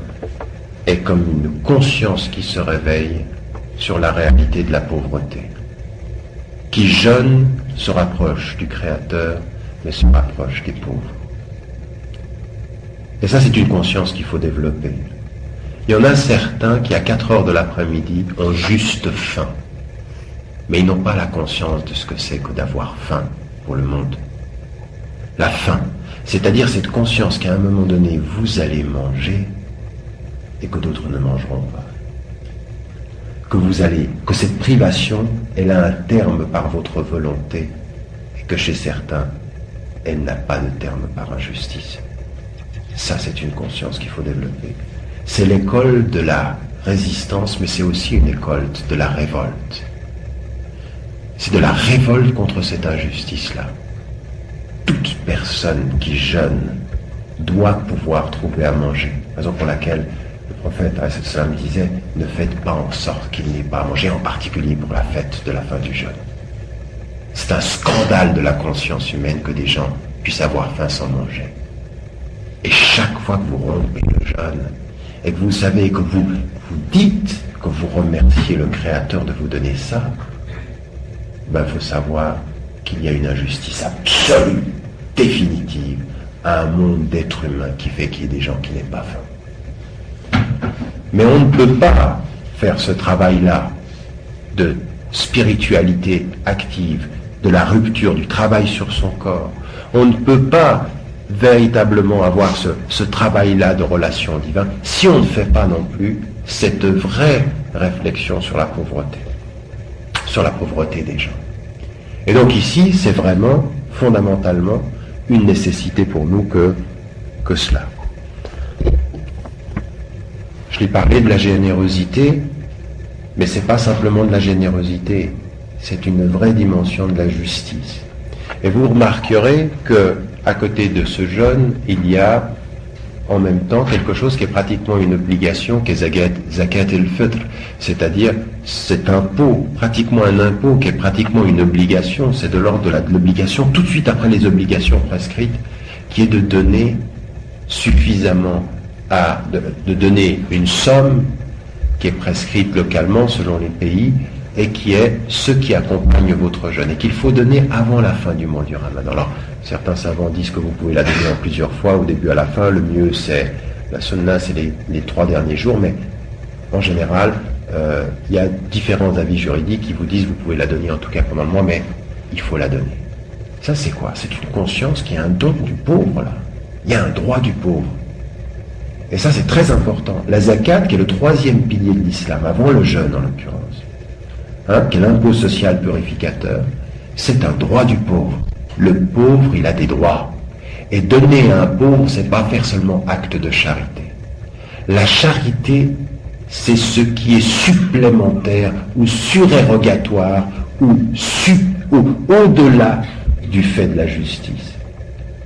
et comme une conscience qui se réveille sur la réalité de la pauvreté. Qui jeûne se rapproche du Créateur, mais se rapproche des pauvres. Et ça, c'est une conscience qu'il faut développer. Il y en a certains qui, à 4 heures de l'après-midi, ont juste faim. Mais ils n'ont pas la conscience de ce que c'est que d'avoir faim pour le monde. La faim, c'est-à-dire cette conscience qu'à un moment donné, vous allez manger et que d'autres ne mangeront pas. Que cette privation, elle a un terme par votre volonté et que chez certains, elle n'a pas de terme par injustice. Ça, c'est une conscience qu'il faut développer. C'est l'école de la résistance, mais c'est aussi une école de la révolte. C'est de la révolte contre cette injustice-là. Toute personne qui jeûne doit pouvoir trouver à manger. Raison pour laquelle le prophète disait « Ne faites pas en sorte qu'il n'ait pas à manger, en particulier pour la fête de la fin du jeûne. » C'est un scandale de la conscience humaine que des gens puissent avoir faim sans manger. Et chaque fois que vous rompez le jeûne, et que vous savez que vous dites que vous remerciez le Créateur de vous donner ça, il faut savoir qu'il y a une injustice absolue, définitive, à un monde d'êtres humains qui fait qu'il y ait des gens qui n'aient pas faim. Mais on ne peut pas faire ce travail-là de spiritualité active, de la rupture, du travail sur son corps. On ne peut pas véritablement avoir ce travail-là de relation divine si on ne fait pas non plus cette vraie réflexion sur la pauvreté des gens. Et donc ici, c'est vraiment fondamentalement une nécessité pour nous que cela. Je l'ai parlé de la générosité, mais ce n'est pas simplement de la générosité, c'est une vraie dimension de la justice. Et vous remarquerez que à côté de ce jeûne, il y a en même temps quelque chose qui est pratiquement une obligation, qui est zakat el-fitr, c'est-à-dire cet impôt, pratiquement un impôt qui est pratiquement une obligation, c'est de l'ordre de l'obligation, tout de suite après les obligations prescrites, qui est de donner suffisamment de donner une somme qui est prescrite localement selon les pays, et qui est ce qui accompagne votre jeûne, et qu'il faut donner avant la fin du mois du Ramadan. Alors, certains savants disent que vous pouvez la donner en plusieurs fois, au début à la fin. Le mieux, c'est La sunna, c'est les 3 derniers jours, mais en général, il y a différents avis juridiques qui vous disent vous pouvez la donner en tout cas pendant le mois, mais il faut la donner. Ça, c'est quoi? C'est une conscience qui est un don du pauvre, là. Il y a un droit du pauvre. Et ça, c'est très important. La zakat, qui est le 3e pilier de l'islam, avant le jeûne en l'occurrence, qui est l'impôt social purificateur, c'est un droit du pauvre. Le pauvre, il a des droits. Et donner à un pauvre, c'est pas faire seulement acte de charité. La charité, c'est ce qui est supplémentaire ou surérogatoire ou au-delà du fait de la justice.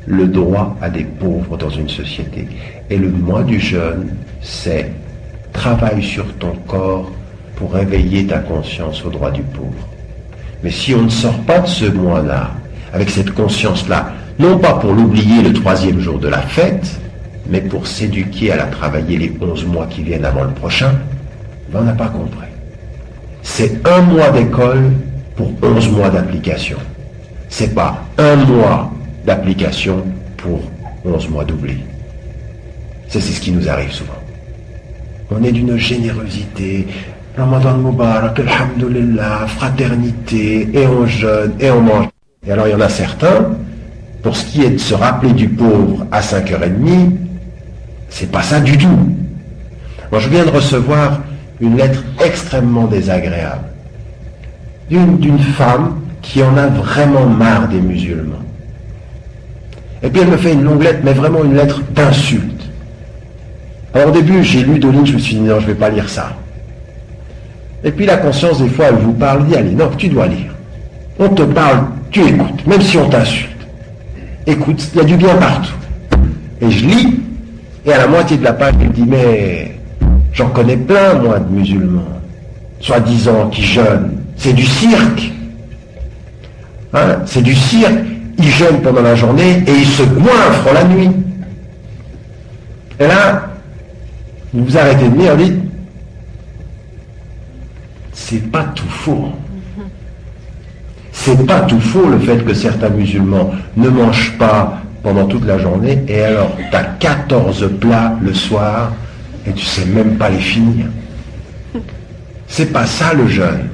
Le droit à des pauvres dans une société. Et le mois du jeûne, c'est travaille sur ton corps pour réveiller ta conscience au droit du pauvre. Mais si on ne sort pas de ce mois-là, avec cette conscience-là, non pas pour l'oublier le 3e jour de la fête, mais pour s'éduquer à la travailler les 11 mois qui viennent avant le prochain, on n'a pas compris. C'est 1 mois d'école pour 11 mois d'application. C'est pas 1 mois d'application pour 11 mois d'oubli. Ça, c'est ce qui nous arrive souvent. On est d'une générosité, Ramadan Mubarak, Alhamdulillah, fraternité, et on jeûne, et on mange. Et alors il y en a certains, pour ce qui est de se rappeler du pauvre à 5h30, c'est pas ça du tout. Moi, je viens de recevoir une lettre extrêmement désagréable d'une femme qui en a vraiment marre des musulmans. Et puis elle me fait une longue lettre, mais vraiment une lettre d'insulte. Alors au début, j'ai lu 2 lignes, je me suis dit non, je ne vais pas lire ça. Et puis la conscience, des fois, elle vous parle, dit allez, non, tu dois lire. On te parle, tu écoutes, même si on t'insulte. Écoute, il y a du bien partout. Et je lis, et à la moitié de la page, il me dit mais j'en connais plein, moi, de musulmans, soi-disant, qui jeûnent. C'est du cirque. C'est du cirque. Ils jeûnent pendant la journée et ils se goinfrent la nuit. Et là, vous vous arrêtez de lire, vous dites, c'est pas tout faux. C'est pas tout faux le fait que certains musulmans ne mangent pas pendant toute la journée et alors tu as 14 plats le soir et tu sais même pas les finir. C'est pas ça le jeûne.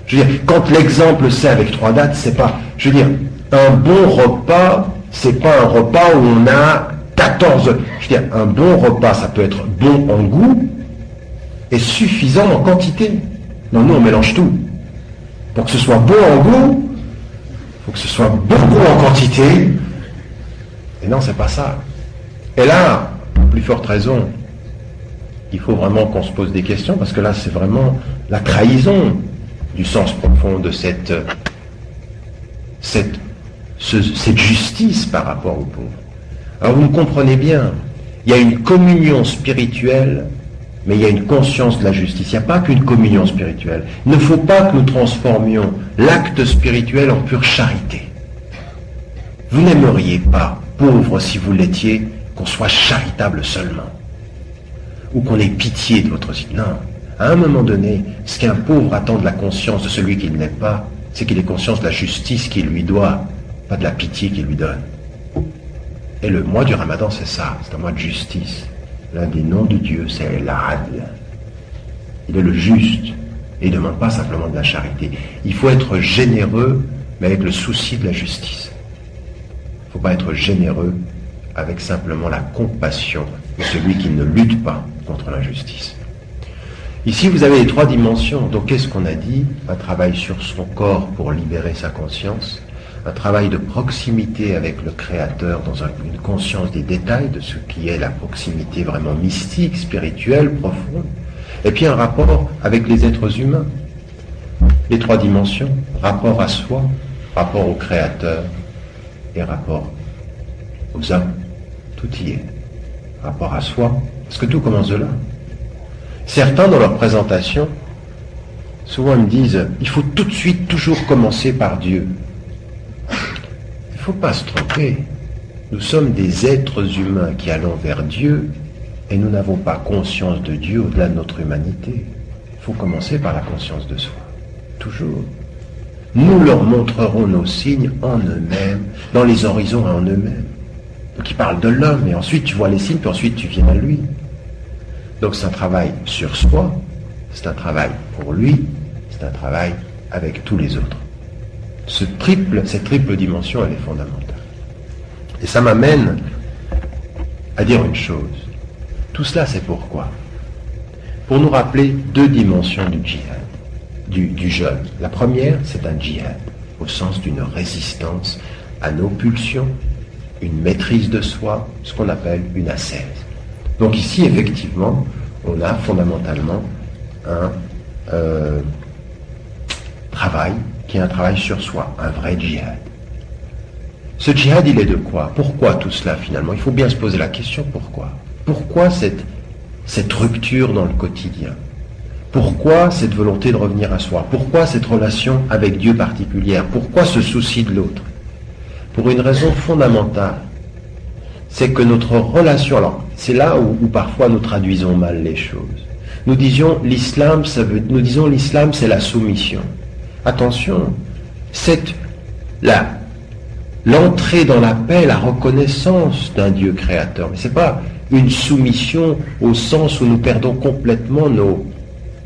Je veux dire, quand l'exemple c'est avec 3 dates, c'est pas, je veux dire, un bon repas, c'est pas un repas où on a 14, je veux dire, un bon repas, ça peut être bon en goût et suffisant en quantité. Non, nous on mélange tout. Pour que ce soit bon en goût, il faut que ce soit beaucoup en quantité. Et non, c'est pas ça. Et là, à plus forte raison, il faut vraiment qu'on se pose des questions, parce que là, c'est vraiment la trahison du sens profond de cette justice par rapport aux pauvres. Alors vous me comprenez bien, il y a une communion spirituelle, mais il y a une conscience de la justice. Il n'y a pas qu'une communion spirituelle. Il ne faut pas que nous transformions l'acte spirituel en pure charité. Vous n'aimeriez pas, pauvre si vous l'étiez, qu'on soit charitable seulement, ou qu'on ait pitié de votre vie. Non. À un moment donné, ce qu'un pauvre attend de la conscience de celui qu'il n'est pas, c'est qu'il ait conscience de la justice qu'il lui doit, pas de la pitié qu'il lui donne. Et le mois du Ramadan, c'est ça, c'est un mois de justice. L'un des noms de Dieu, c'est l'Adl. Il est le juste, et il ne demande pas simplement de la charité. Il faut être généreux, mais avec le souci de la justice. Il ne faut pas être généreux avec simplement la compassion de celui qui ne lutte pas contre l'injustice. Ici, vous avez les 3 dimensions. Donc, qu'est-ce qu'on a dit? Un travail sur son corps pour libérer sa conscience, un travail de proximité avec le Créateur dans une conscience des détails de ce qui est la proximité vraiment mystique, spirituelle, profonde, et puis un rapport avec les êtres humains. Les 3 dimensions, rapport à soi, rapport au Créateur et rapport aux hommes. Tout y est. Rapport à soi, parce que tout commence de là. Certains, dans leur présentation, souvent ils me disent il faut tout de suite toujours commencer par Dieu. Il ne faut pas se tromper. Nous sommes des êtres humains qui allons vers Dieu et nous n'avons pas conscience de Dieu au-delà de notre humanité. Il faut commencer par la conscience de soi. Toujours. Nous leur montrerons nos signes en eux-mêmes, dans les horizons et en eux-mêmes. Donc il parle de l'homme et ensuite tu vois les signes, puis ensuite tu viens à lui. Donc c'est un travail sur soi, c'est un travail pour lui, c'est un travail avec tous les autres. Cette triple dimension, elle est fondamentale. Et ça m'amène à dire une chose. Tout cela, c'est pourquoi? Pour nous rappeler deux dimensions du djihad, du jeûne. La première, c'est un djihad, au sens d'une résistance à nos pulsions, une maîtrise de soi, ce qu'on appelle une ascèse. Donc ici, effectivement, on a fondamentalement un travail qui est un travail sur soi, un vrai djihad. Ce djihad, il est de quoi? Pourquoi tout cela finalement? Il faut bien se poser la question, pourquoi? Pourquoi cette rupture dans le quotidien? Pourquoi cette volonté de revenir à soi? Pourquoi cette relation avec Dieu particulière? Pourquoi ce souci de l'autre? Pour une raison fondamentale, c'est que notre relation, alors c'est là où parfois nous traduisons mal les choses. Nous disons l'islam, c'est la soumission. Attention, c'est l'entrée dans la paix, la reconnaissance d'un Dieu créateur. Mais c'est pas une soumission au sens où nous perdons complètement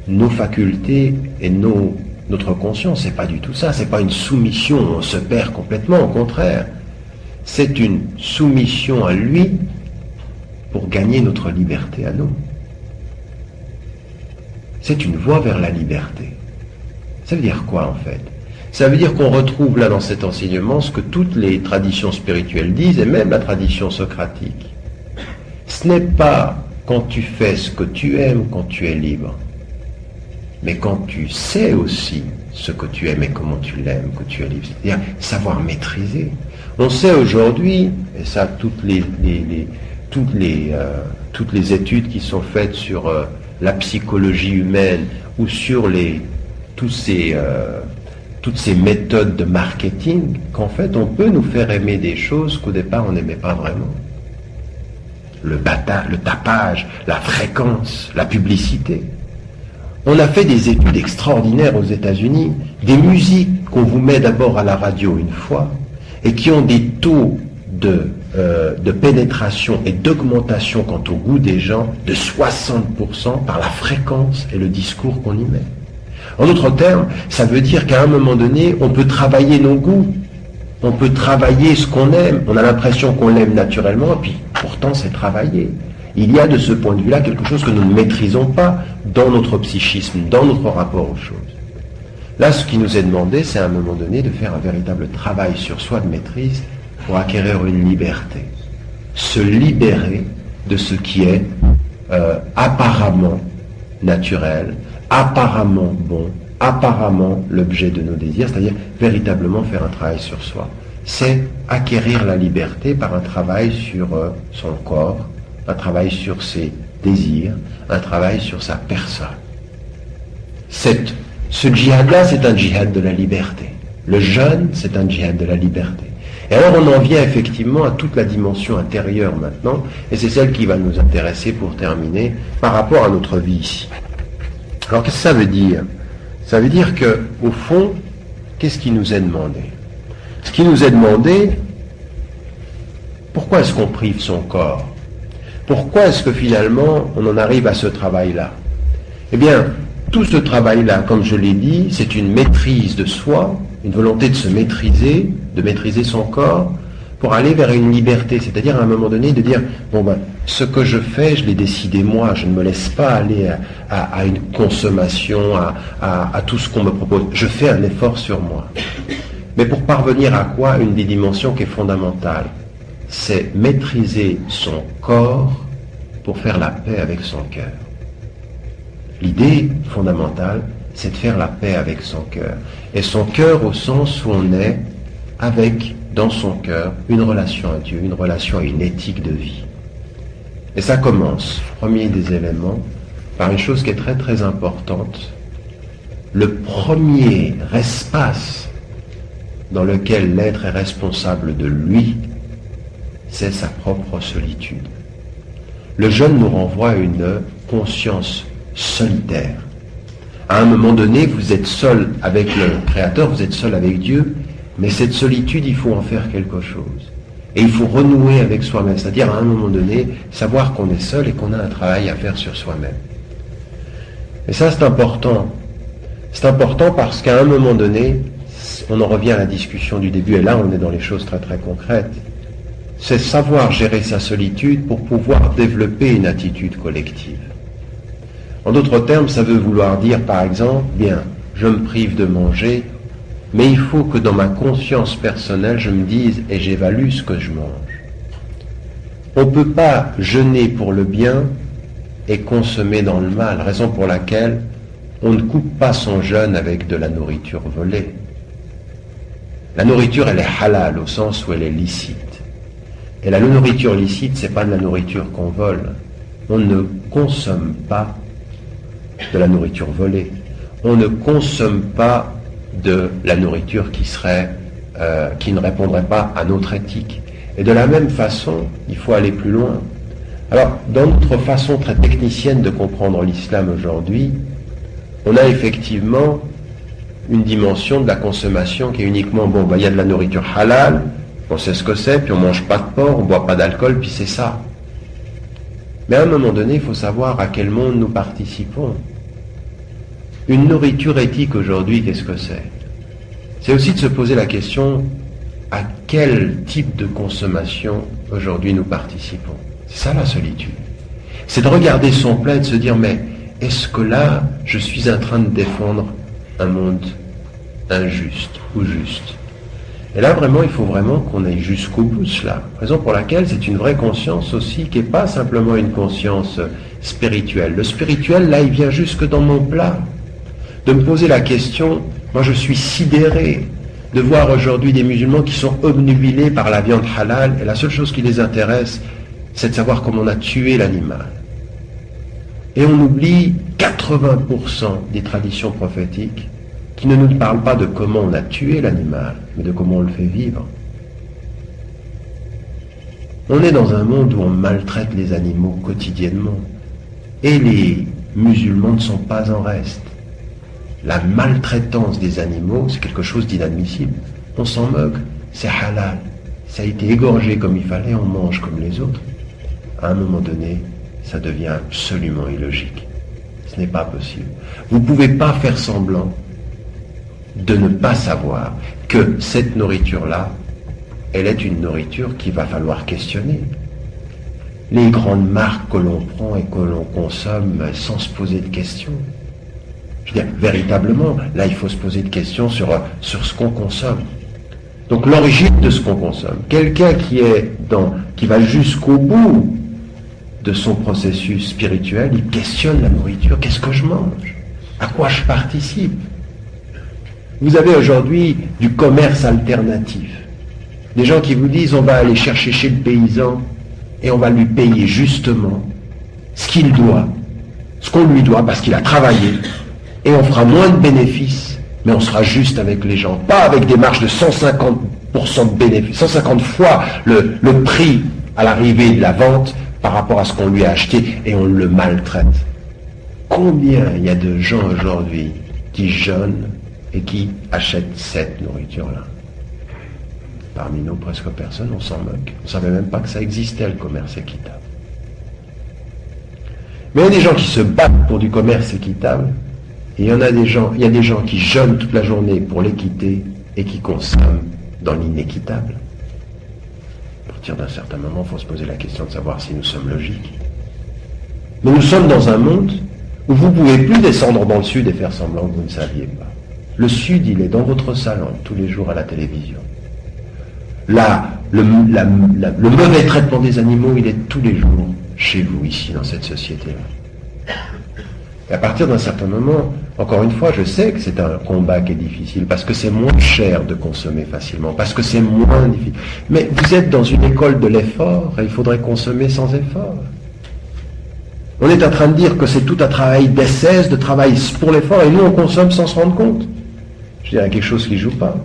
nos facultés et notre conscience. C'est pas du tout ça. C'est pas une soumission où on se perd complètement. Au contraire, c'est une soumission à lui pour gagner notre liberté à nous. C'est une voie vers la liberté. Ça veut dire quoi en fait? Ça veut dire qu'on retrouve là dans cet enseignement ce que toutes les traditions spirituelles disent, et même la tradition socratique. Ce n'est pas quand tu fais ce que tu aimes quand tu es libre, mais quand tu sais aussi ce que tu aimes et comment tu l'aimes que tu es libre. C'est-à-dire savoir maîtriser. On sait aujourd'hui, et ça toutes les études qui sont faites sur la psychologie humaine ou sur toutes ces méthodes de marketing, qu'en fait on peut nous faire aimer des choses qu'au départ on n'aimait pas vraiment. Le tapage, la fréquence, la publicité. On a fait des études extraordinaires aux États-Unis, des musiques qu'on vous met d'abord à la radio une fois, et qui ont des taux de pénétration et d'augmentation quant au goût des gens de 60% par la fréquence et le discours qu'on y met. En d'autres termes, ça veut dire qu'à un moment donné, on peut travailler nos goûts, on peut travailler ce qu'on aime, on a l'impression qu'on l'aime naturellement, et puis pourtant c'est travaillé. Il y a de ce point de vue-là quelque chose que nous ne maîtrisons pas dans notre psychisme, dans notre rapport aux choses. Là, ce qui nous est demandé, c'est à un moment donné de faire un véritable travail sur soi de maîtrise pour acquérir une liberté. Se libérer de ce qui est apparemment naturel, apparemment bon, apparemment l'objet de nos désirs, c'est-à-dire véritablement faire un travail sur soi. C'est acquérir la liberté par un travail sur son corps, un travail sur ses désirs, un travail sur sa personne. Ce djihad-là, c'est un djihad de la liberté. Le jeûne, c'est un djihad de la liberté. Et alors on en vient effectivement à toute la dimension intérieure maintenant, et c'est celle qui va nous intéresser pour terminer par rapport à notre vie ici. Alors qu'est-ce que ça veut dire? Ça veut dire que, au fond, qu'est-ce qui nous est demandé? Ce qui nous est demandé, pourquoi est-ce qu'on prive son corps? Pourquoi est-ce que finalement on en arrive à ce travail-là? Eh bien, tout ce travail-là, comme je l'ai dit, c'est une maîtrise de soi, une volonté de se maîtriser, de maîtriser son corps, pour aller vers une liberté, c'est-à-dire à un moment donné de dire, bon ben, ce que je fais, je l'ai décidé moi, je ne me laisse pas aller à une consommation, à tout ce qu'on me propose, je fais un effort sur moi. Mais pour parvenir à quoi? Une des dimensions qui est fondamentale, c'est maîtriser son corps pour faire la paix avec son cœur. L'idée fondamentale, c'est de faire la paix avec son cœur. Et son cœur au sens où on est avec, dans son cœur, une relation à Dieu, une relation à une éthique de vie. Et ça commence, premier des éléments, par une chose qui est très très importante. Le premier espace dans lequel l'être est responsable de lui, c'est sa propre solitude. Le jeûne nous renvoie à une conscience solitaire. À un moment donné, vous êtes seul avec le Créateur, vous êtes seul avec Dieu, mais cette solitude, il faut en faire quelque chose. Et il faut renouer avec soi-même, c'est-à-dire à un moment donné, savoir qu'on est seul et qu'on a un travail à faire sur soi-même. Et ça, c'est important. C'est important parce qu'à un moment donné, on en revient à la discussion du début, et là on est dans les choses très très concrètes. C'est savoir gérer sa solitude pour pouvoir développer une attitude collective. En d'autres termes, ça veut vouloir dire, par exemple, bien, je me prive de manger, mais il faut que dans ma conscience personnelle, je me dise et j'évalue ce que je mange. On ne peut pas jeûner pour le bien et consommer dans le mal, raison pour laquelle on ne coupe pas son jeûne avec de la nourriture volée. La nourriture, elle est halal, au sens où elle est licite. Et la nourriture licite, c'est pas de la nourriture qu'on vole. On ne consomme pas de la nourriture volée. On ne consomme pas de la nourriture qui ne répondrait pas à notre éthique. Et de la même façon, il faut aller plus loin. Alors, dans notre façon très technicienne de comprendre l'islam aujourd'hui, on a effectivement une dimension de la consommation qui est uniquement, il y a de la nourriture halal, on sait ce que c'est, puis on mange pas de porc, on boit pas d'alcool, puis c'est ça. Mais à un moment donné, il faut savoir à quel monde nous participons. Une nourriture éthique aujourd'hui, qu'est-ce que c'est? C'est aussi de se poser la question, à quel type de consommation aujourd'hui nous participons? C'est ça la solitude. C'est de regarder son plat et de se dire, mais est-ce que là, je suis en train de défendre un monde injuste ou juste? Et là, vraiment, il faut vraiment qu'on aille jusqu'au bout de cela. Raison pour laquelle c'est une vraie conscience aussi, qui n'est pas simplement une conscience spirituelle. Le spirituel, là, il vient jusque dans mon plat. De me poser la question, moi je suis sidéré de voir aujourd'hui des musulmans qui sont obnubilés par la viande halal, et la seule chose qui les intéresse, c'est de savoir comment on a tué l'animal. Et on oublie 80% des traditions prophétiques qui ne nous parlent pas de comment on a tué l'animal, mais de comment on le fait vivre. On est dans un monde où on maltraite les animaux quotidiennement, et les musulmans ne sont pas en reste. La maltraitance des animaux, c'est quelque chose d'inadmissible. On s'en moque, c'est halal. Ça a été égorgé comme il fallait, on mange comme les autres. À un moment donné, ça devient absolument illogique. Ce n'est pas possible. Vous ne pouvez pas faire semblant de ne pas savoir que cette nourriture-là, elle est une nourriture qu'il va falloir questionner. Les grandes marques que l'on prend et que l'on consomme sans se poser de questions. Je veux dire, véritablement, là, il faut se poser des questions sur ce qu'on consomme. Donc, l'origine de ce qu'on consomme. Quelqu'un qui va jusqu'au bout de son processus spirituel, il questionne la nourriture. Qu'est-ce que je mange? À quoi je participe? Vous avez aujourd'hui du commerce alternatif. Des gens qui vous disent, on va aller chercher chez le paysan et on va lui payer justement ce qu'il doit, ce qu'on lui doit parce qu'il a travaillé. Et on fera moins de bénéfices, mais on sera juste avec les gens. Pas avec des marges de 150% de bénéfices, 150 fois le prix à l'arrivée de la vente par rapport à ce qu'on lui a acheté, et on le maltraite. Combien il y a de gens aujourd'hui qui jeûnent et qui achètent cette nourriture-là? Parmi nous, presque personne, on s'en moque. On ne savait même pas que ça existait, le commerce équitable. Mais il y a des gens qui se battent pour du commerce équitable, et il y a des gens qui jeûnent toute la journée pour l'équité et qui consomment dans l'inéquitable. À partir d'un certain moment, il faut se poser la question de savoir si nous sommes logiques. Mais nous sommes dans un monde où vous ne pouvez plus descendre dans le sud et faire semblant que vous ne saviez pas. Le sud, il est dans votre salon, tous les jours à la télévision. Le mauvais traitement des animaux, il est tous les jours chez vous, ici, dans cette société-là. Et à partir d'un certain moment, encore une fois, je sais que c'est un combat qui est difficile, parce que c'est moins cher de consommer facilement, parce que c'est moins difficile. Mais vous êtes dans une école de l'effort, et il faudrait consommer sans effort. On est en train de dire que c'est tout un travail d'essai, de travail pour l'effort, et nous on consomme sans se rendre compte. Je dirais quelque chose qui ne joue pas.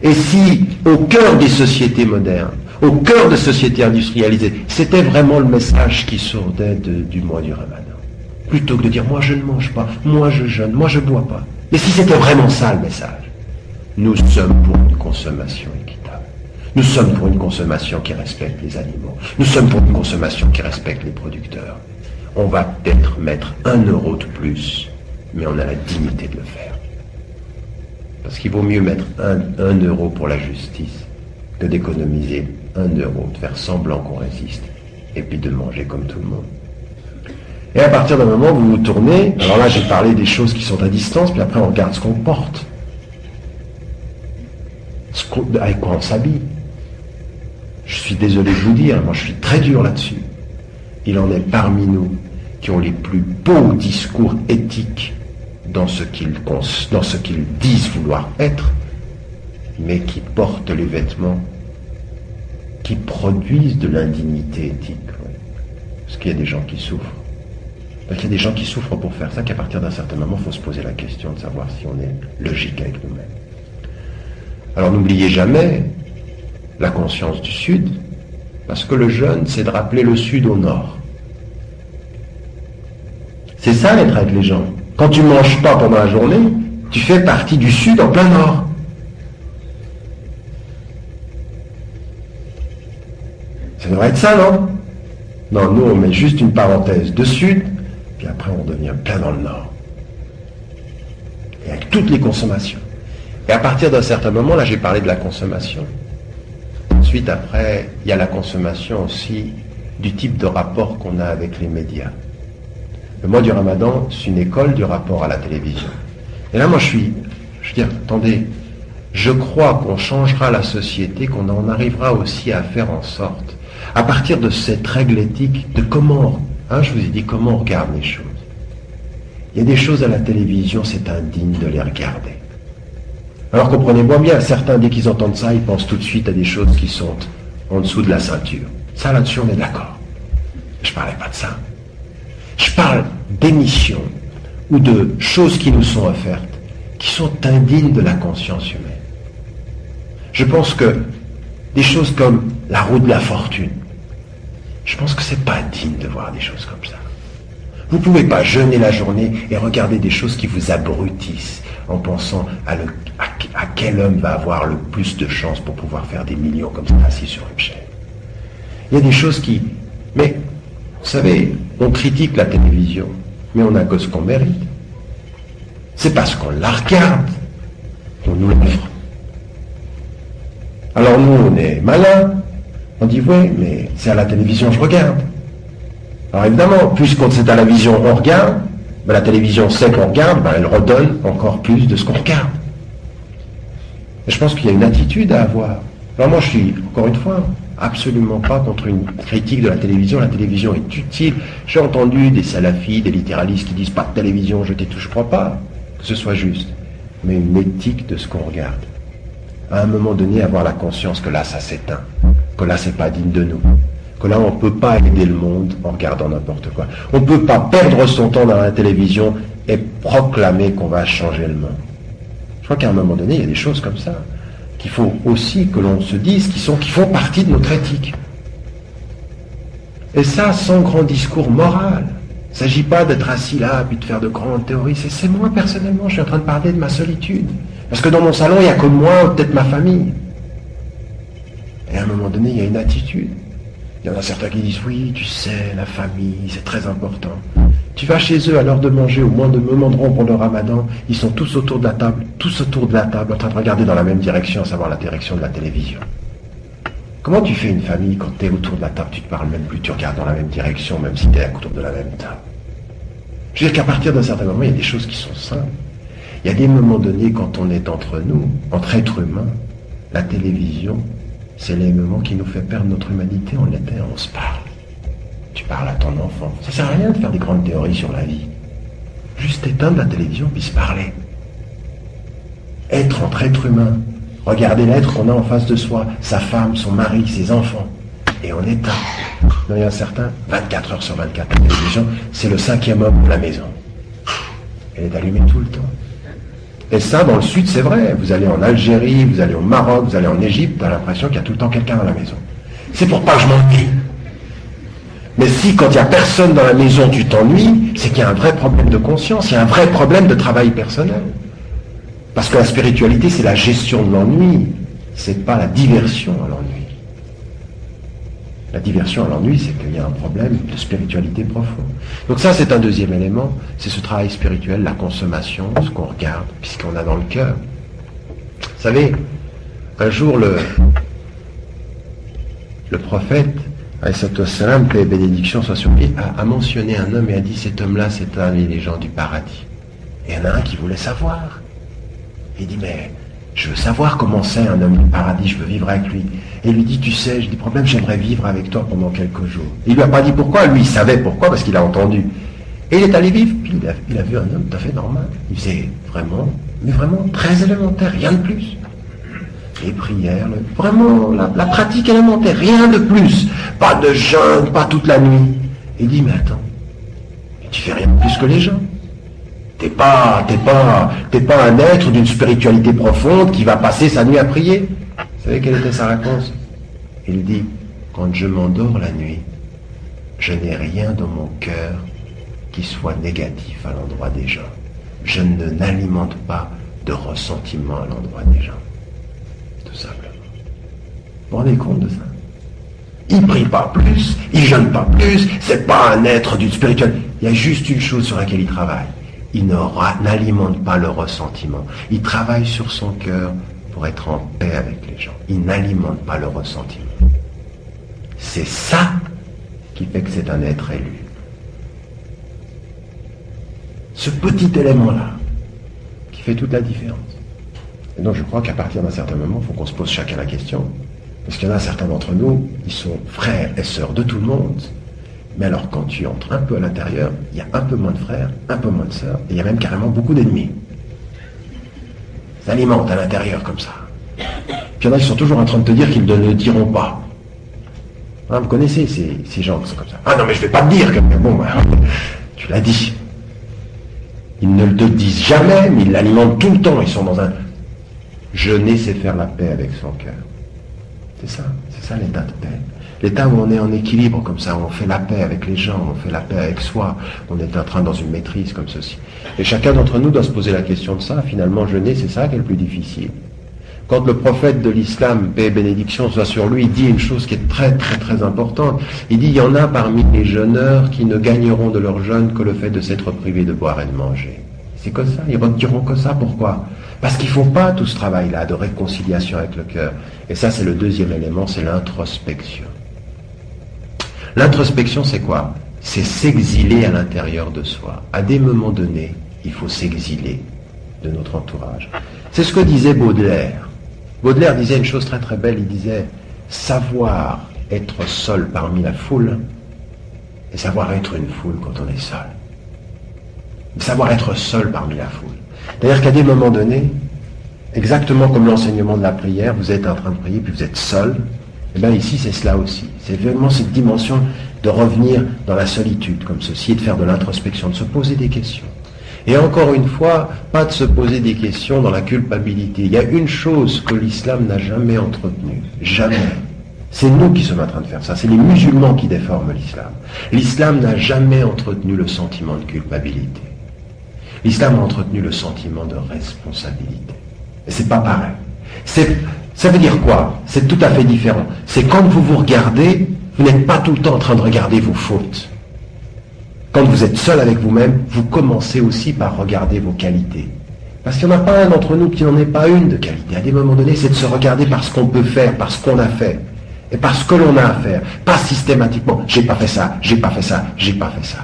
Et si, au cœur des sociétés modernes, au cœur des sociétés industrialisées, c'était vraiment le message qui sortait du mois du Ramadan, plutôt que de dire « moi je ne mange pas, moi je jeûne, moi je ne bois pas ». Et si c'était vraiment ça le message, nous sommes pour une consommation équitable. Nous sommes pour une consommation qui respecte les animaux. Nous sommes pour une consommation qui respecte les producteurs. On va peut-être mettre 1 euro de plus, mais on a la dignité de le faire. Parce qu'il vaut mieux mettre 1 euro pour la justice que d'économiser 1 euro, de faire semblant qu'on résiste, et puis de manger comme tout le monde. Et à partir d'un moment, vous vous tournez, alors là j'ai parlé des choses qui sont à distance, puis après on regarde ce qu'on porte. Avec quoi on s'habille. Je suis désolé de vous dire, moi je suis très dur là-dessus. Il en est parmi nous qui ont les plus beaux discours éthiques dans ce qu'ils disent vouloir être, mais qui portent les vêtements qui produisent de l'indignité éthique. Parce qu'il y a des gens qui souffrent. Donc il y a des gens qui souffrent pour faire ça, qu'à partir d'un certain moment, il faut se poser la question de savoir si on est logique avec nous-mêmes. Alors n'oubliez jamais la conscience du Sud, parce que le jeûne, c'est de rappeler le Sud au Nord. C'est ça être avec les gens. Quand tu ne manges pas pendant la journée, tu fais partie du Sud en plein Nord. Ça devrait être ça, non? Non, nous on met juste une parenthèse de Sud, puis après on devient plein dans le Nord. Et avec toutes les consommations. Et à partir d'un certain moment, là j'ai parlé de la consommation. Ensuite, après, il y a la consommation aussi du type de rapport qu'on a avec les médias. Le mois du Ramadan, c'est une école du rapport à la télévision. Et là, moi, je veux dire, attendez, je crois qu'on changera la société, qu'on en arrivera aussi à faire en sorte, à partir de cette règle éthique, de comment, je vous ai dit comment on regarde les choses. Il y a des choses à la télévision, c'est indigne de les regarder. Alors comprenez-moi bien, certains, dès qu'ils entendent ça, ils pensent tout de suite à des choses qui sont en dessous de la ceinture. Ça, là-dessus, on est d'accord. Je ne parlais pas de ça. Je parle d'émissions ou de choses qui nous sont offertes, qui sont indignes de la conscience humaine. Je pense que des choses comme la roue de la fortune, je pense que c'est pas digne de voir des choses comme ça. Vous ne pouvez pas jeûner la journée et regarder des choses qui vous abrutissent en pensant à quel homme va avoir le plus de chance pour pouvoir faire des millions comme ça assis sur une chaise. Il y a des choses qui... Mais, vous savez, on critique la télévision, mais on a que ce qu'on mérite. C'est parce qu'on la regarde qu'on nous l'offre. Alors nous, on est malins. On dit, oui, mais c'est à la télévision je regarde. Alors évidemment, puisqu'on c'est à la vision on regarde, la télévision sait qu'on regarde, elle redonne encore plus de ce qu'on regarde. Et je pense qu'il y a une attitude à avoir. Alors moi je suis, encore une fois, absolument pas contre une critique de la télévision. La télévision est utile. J'ai entendu des salafis, des littéralistes qui disent pas de télévision, je crois pas que ce soit juste. Mais une éthique de ce qu'on regarde. À un moment donné, avoir la conscience que là ça s'éteint, que là c'est pas digne de nous. Que là, on ne peut pas aider le monde en regardant n'importe quoi. On ne peut pas perdre son temps dans la télévision et proclamer qu'on va changer le monde. Je crois qu'à un moment donné, il y a des choses comme ça qu'il faut aussi que l'on se dise qui font partie de notre éthique. Et ça, sans grand discours moral. Il ne s'agit pas d'être assis là puis de faire de grandes théories. C'est moi, personnellement, je suis en train de parler de ma solitude. Parce que dans mon salon, il n'y a que moi, ou peut-être ma famille. Et à un moment donné, il y a une attitude. Il y en a certains qui disent, oui, tu sais, la famille, c'est très important. Tu vas chez eux à l'heure de manger, au moins de moments pour le Ramadan, ils sont tous autour de la table, en train de regarder dans la même direction, à savoir la direction de la télévision. Comment tu fais une famille quand tu es autour de la table, tu ne te parles même plus, tu regardes dans la même direction, même si tu es autour de la même table. Je veux dire qu'à partir d'un certain moment, il y a des choses qui sont simples. Il y a des moments donnés, quand on est entre nous, entre êtres humains, la télévision, c'est les moments qui nous fait perdre notre humanité, on se parle. Tu parles à ton enfant. Ça sert à rien de faire des grandes théories sur la vie. Juste éteindre la télévision puis se parler. Être entre êtres humains. Regarder l'être qu'on a en face de soi, sa femme, son mari, ses enfants. Et on éteint. Il y en a certains, 24 heures sur 24, la télévision, c'est le 5e homme de la maison. Elle est allumée tout le temps. Et ça, dans le Sud, c'est vrai. Vous allez en Algérie, vous allez au Maroc, vous allez en Égypte, t'as l'impression qu'il y a tout le temps quelqu'un dans la maison. C'est pour pas que je m'ennuie. Mais si, quand il n'y a personne dans la maison, tu t'ennuies, c'est qu'il y a un vrai problème de conscience, il y a un vrai problème de travail personnel. Parce que la spiritualité, c'est la gestion de l'ennui. c'est pas la diversion à l'ennui. La diversion à l'ennui, c'est qu'il y a un problème de spiritualité profonde. Donc ça, c'est un deuxième élément, c'est ce travail spirituel, la consommation, ce qu'on regarde, puis ce qu'on a dans le cœur. Vous savez, un jour, le prophète, salam, paix et bénédiction soit sur lui, a mentionné un homme et a dit, cet homme-là, c'est un des gens du paradis. Et il y en a un qui voulait savoir. Il dit, mais je veux savoir comment c'est un homme du paradis, je veux vivre avec lui. Et il lui dit, tu sais, j'ai des problèmes, j'aimerais vivre avec toi pendant quelques jours. Il lui a pas dit pourquoi, lui il savait pourquoi, parce qu'il a entendu. Et il est allé vivre, puis il a vu un homme tout à fait normal. Il faisait vraiment, mais vraiment très élémentaire, rien de plus. Les prières, vraiment la pratique élémentaire, rien de plus. Pas de jeûne, pas toute la nuit. Et il dit, mais attends, tu fais rien de plus que les gens. T'es pas un être d'une spiritualité profonde qui va passer sa nuit à prier. Vous savez quelle était sa réponse? Il dit, quand je m'endors la nuit, je n'ai rien dans mon cœur qui soit négatif à l'endroit des gens. Je n'alimente pas de ressentiment à l'endroit des gens. Tout simplement. Vous vous rendez compte de ça? Il prie pas plus, il jeûne pas plus, c'est pas un être d'une spiritualité. Il y a juste une chose sur laquelle il travaille. Il n'alimente pas le ressentiment. Il travaille sur son cœur pour être en paix avec les gens. Il n'alimente pas le ressentiment. C'est ça qui fait que c'est un être élu. Ce petit élément-là qui fait toute la différence. Et donc je crois qu'à partir d'un certain moment, il faut qu'on se pose chacun la question. Parce qu'il y en a certains d'entre nous, ils sont frères et sœurs de tout le monde. Mais alors quand tu entres un peu à l'intérieur, il y a un peu moins de frères, un peu moins de sœurs, et il y a même carrément beaucoup d'ennemis. Ça alimente à l'intérieur comme ça. Puis il y en a qui sont toujours en train de te dire qu'ils ne le diront pas. Hein, vous connaissez ces gens qui sont comme ça. Ah non mais je vais pas te dire. Bon, ben, tu l'as dit. Ils ne le disent jamais, mais ils l'alimentent tout le temps. Ils sont dans un... Jeûner, c'est faire la paix avec son cœur. C'est ça l'état de paix. L'état où on est en équilibre comme ça, où on fait la paix avec les gens, on fait la paix avec soi, on est en train dans une maîtrise comme ceci. Et chacun d'entre nous doit se poser la question de ça. Finalement, jeûner, c'est ça qui est le plus difficile. Quand le prophète de l'islam, paix et bénédiction soit sur lui, il dit une chose qui est très très très importante. Il dit, il y en a parmi les jeûneurs qui ne gagneront de leur jeûne que le fait de s'être privés de boire et de manger. C'est comme ça, ils retireront que ça. Pourquoi? Parce qu'ils ne font pas tout ce travail-là de réconciliation avec le cœur. Et ça, c'est le deuxième élément, c'est l'introspection. L'introspection, c'est quoi? C'est s'exiler à l'intérieur de soi. À des moments donnés, il faut s'exiler de notre entourage. C'est ce que disait Baudelaire. Baudelaire disait une chose très très belle, il disait « Savoir être seul parmi la foule et savoir être une foule quand on est seul. » Savoir être seul parmi la foule. C'est-à-dire qu'à des moments donnés, exactement comme l'enseignement de la prière, vous êtes en train de prier puis vous êtes seul, et bien ici c'est cela aussi. C'est vraiment cette dimension de revenir dans la solitude comme ceci et de faire de l'introspection, de se poser des questions. Et encore une fois, pas de se poser des questions dans la culpabilité. Il y a une chose que l'islam n'a jamais entretenue. Jamais. C'est nous qui sommes en train de faire ça. C'est les musulmans qui déforment l'islam. L'islam n'a jamais entretenu le sentiment de culpabilité. L'islam a entretenu le sentiment de responsabilité. Et c'est pas pareil. Ça veut dire quoi? C'est tout à fait différent. C'est quand vous vous regardez, vous n'êtes pas tout le temps en train de regarder vos fautes. Quand vous êtes seul avec vous-même, vous commencez aussi par regarder vos qualités. Parce qu'il n'y en a pas un d'entre nous qui n'en ait pas une de qualité. À des moments donnés, c'est de se regarder par ce qu'on peut faire, par ce qu'on a fait. Et par ce que l'on a à faire. Pas systématiquement, j'ai pas fait ça, j'ai pas fait ça, j'ai pas fait ça.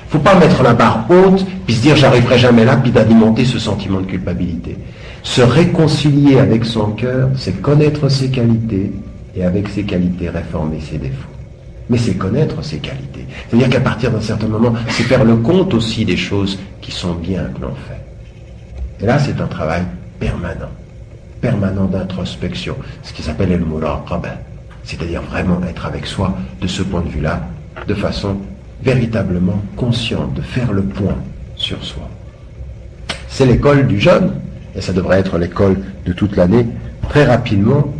Faut pas mettre la barre haute, puis se dire j'arriverai jamais là, puis d'alimenter ce sentiment de culpabilité. Se réconcilier avec son cœur, c'est connaître ses qualités, et avec ses qualités, réformer ses défauts. Mais c'est connaître ses qualités. C'est-à-dire qu'à partir d'un certain moment, c'est faire le compte aussi des choses qui sont bien que l'on fait. Et là, c'est un travail permanent d'introspection, ce qui s'appelle el muraqaba, c'est-à-dire vraiment être avec soi de ce point de vue-là, de façon véritablement consciente, de faire le point sur soi. C'est l'école du jeûne, et ça devrait être l'école de toute l'année. Très rapidement,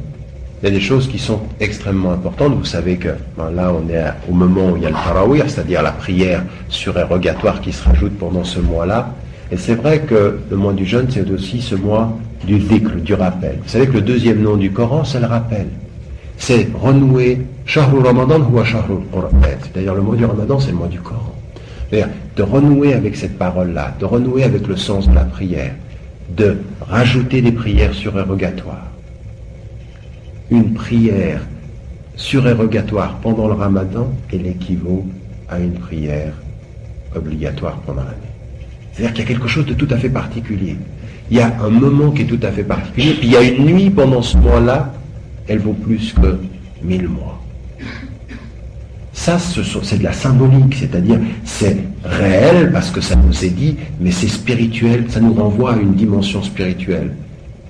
il y a des choses qui sont extrêmement importantes. Vous savez que là, on est au moment où il y a le tarawih, c'est-à-dire la prière surérogatoire qui se rajoute pendant ce mois-là. Et c'est vrai que le mois du jeûne, c'est aussi ce mois du dhikr, du rappel. Vous savez que le deuxième nom du Coran, c'est le rappel. C'est renouer, Shahrul Ramadan huwa Shahrul Qur'an. C'est-à-dire le mois du Ramadan, c'est le mois du Coran. C'est-à-dire de renouer avec cette parole-là, de renouer avec le sens de la prière, de rajouter des prières surérogatoires. Une prière surérogatoire pendant le Ramadan, elle équivaut à une prière obligatoire pendant l'année. C'est-à-dire qu'il y a quelque chose de tout à fait particulier. Il y a un moment qui est tout à fait particulier, puis il y a une nuit pendant ce mois-là, elle vaut plus que 1000 mois. Ça, c'est de la symbolique, c'est-à-dire c'est réel parce que ça nous est dit, mais c'est spirituel, ça nous renvoie à une dimension spirituelle.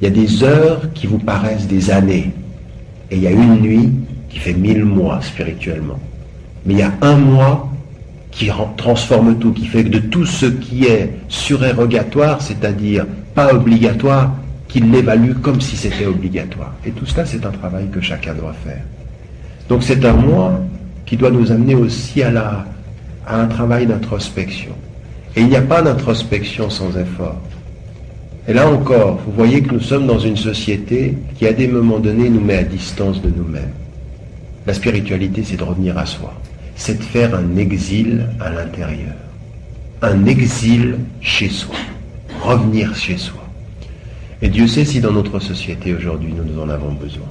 Il y a des heures qui vous paraissent des années, et il y a une nuit qui fait 1000 mois spirituellement. Mais il y a un mois qui transforme tout, qui fait que de tout ce qui est surérogatoire, c'est-à-dire pas obligatoire, qu'il l'évalue comme si c'était obligatoire. Et tout cela, c'est un travail que chacun doit faire. Donc c'est un mois qui doit nous amener aussi à un travail d'introspection. Et il n'y a pas d'introspection sans effort. Et là encore, vous voyez que nous sommes dans une société qui, à des moments donnés, nous met à distance de nous-mêmes. La spiritualité, c'est de revenir à soi. C'est de faire un exil à l'intérieur. Un exil chez soi. Revenir chez soi. Et Dieu sait si dans notre société aujourd'hui, nous en avons besoin.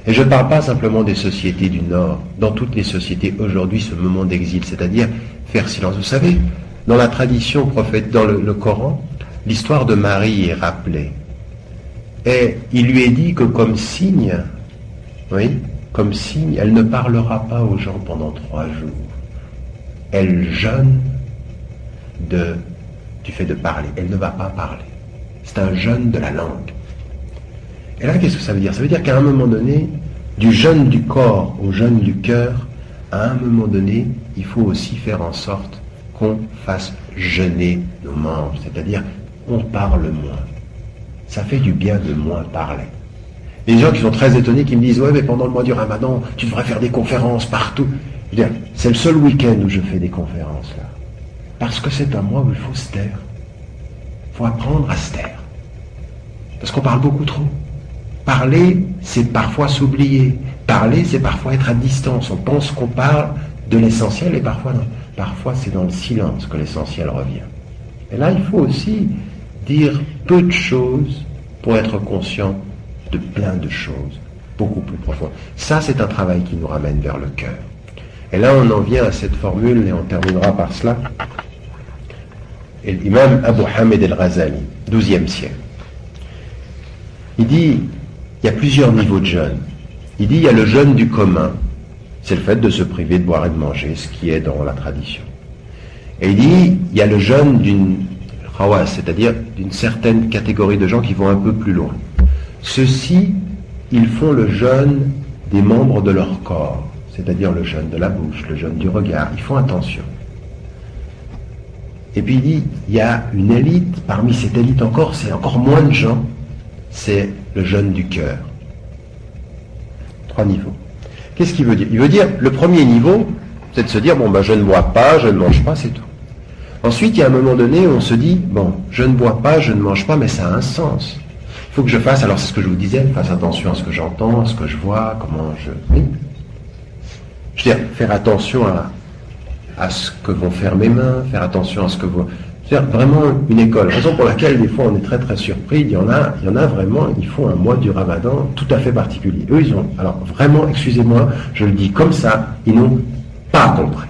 Et je ne parle pas simplement des sociétés du Nord. Dans toutes les sociétés aujourd'hui, ce moment d'exil, c'est-à-dire faire silence. Vous savez, dans la tradition prophète, dans le Coran, l'histoire de Marie est rappelée. Et il lui est dit que comme signe, oui, comme signe, elle ne parlera pas aux gens pendant 3 jours. Elle jeûne du fait de parler. Elle ne va pas parler. C'est un jeûne de la langue. Et là, qu'est-ce que ça veut dire? Ça veut dire qu'à un moment donné, du jeûne du corps au jeûne du cœur, à un moment donné, il faut aussi faire en sorte qu'on fasse jeûner nos membres. C'est-à-dire, on parle moins. Ça fait du bien de moins parler. Les gens qui sont très étonnés, qui me disent « Ouais, mais pendant le mois du Ramadan, tu devrais faire des conférences partout. » Je veux dire, c'est le seul week-end où je fais des conférences, là. Parce que c'est un mois où il faut se taire. Il faut apprendre à se taire. Parce qu'on parle beaucoup trop. Parler, c'est parfois s'oublier. Parler, c'est parfois être à distance. On pense qu'on parle de l'essentiel et parfois non. Parfois, c'est dans le silence que l'essentiel revient. Et là, il faut aussi dire peu de choses pour être conscient de plein de choses beaucoup plus profondes. Ça, c'est un travail qui nous ramène vers le cœur. Et là, on en vient à cette formule, et on terminera par cela. Et l'imam Abu Hamid al-Ghazali, 12e siècle. Il dit, il y a plusieurs niveaux de jeûne. Il dit, il y a le jeûne du commun. C'est le fait de se priver de boire et de manger, ce qui est dans la tradition. Et il dit, il y a le jeûne d'une khawas, c'est-à-dire d'une certaine catégorie de gens qui vont un peu plus loin. Ceux-ci, ils font le jeûne des membres de leur corps, c'est-à-dire le jeûne de la bouche, le jeûne du regard. Ils font attention. Et puis il dit, il y a une élite, parmi cette élite encore, c'est encore moins de gens, c'est le jeûne du cœur. 3 niveaux. Qu'est-ce qu'il veut dire? Il veut dire, le premier niveau, c'est de se dire, bon, ben, je ne bois pas, je ne mange pas, c'est tout. Ensuite, il y a un moment donné où on se dit, bon, je ne bois pas, je ne mange pas, mais ça a un sens. Il faut que je fasse, alors c'est ce que je vous disais, fasse attention à ce que j'entends, à ce que je vois, comment je... Oui. Je veux dire, faire attention à ce que vont faire mes mains, faire attention à ce que vont... C'est vraiment une école. Raison pour laquelle, des fois, on est très très surpris. Il y en a vraiment, ils font un mois du Ramadan tout à fait particulier. Eux, ils ont... Alors, vraiment, excusez-moi, je le dis comme ça, ils n'ont pas compris.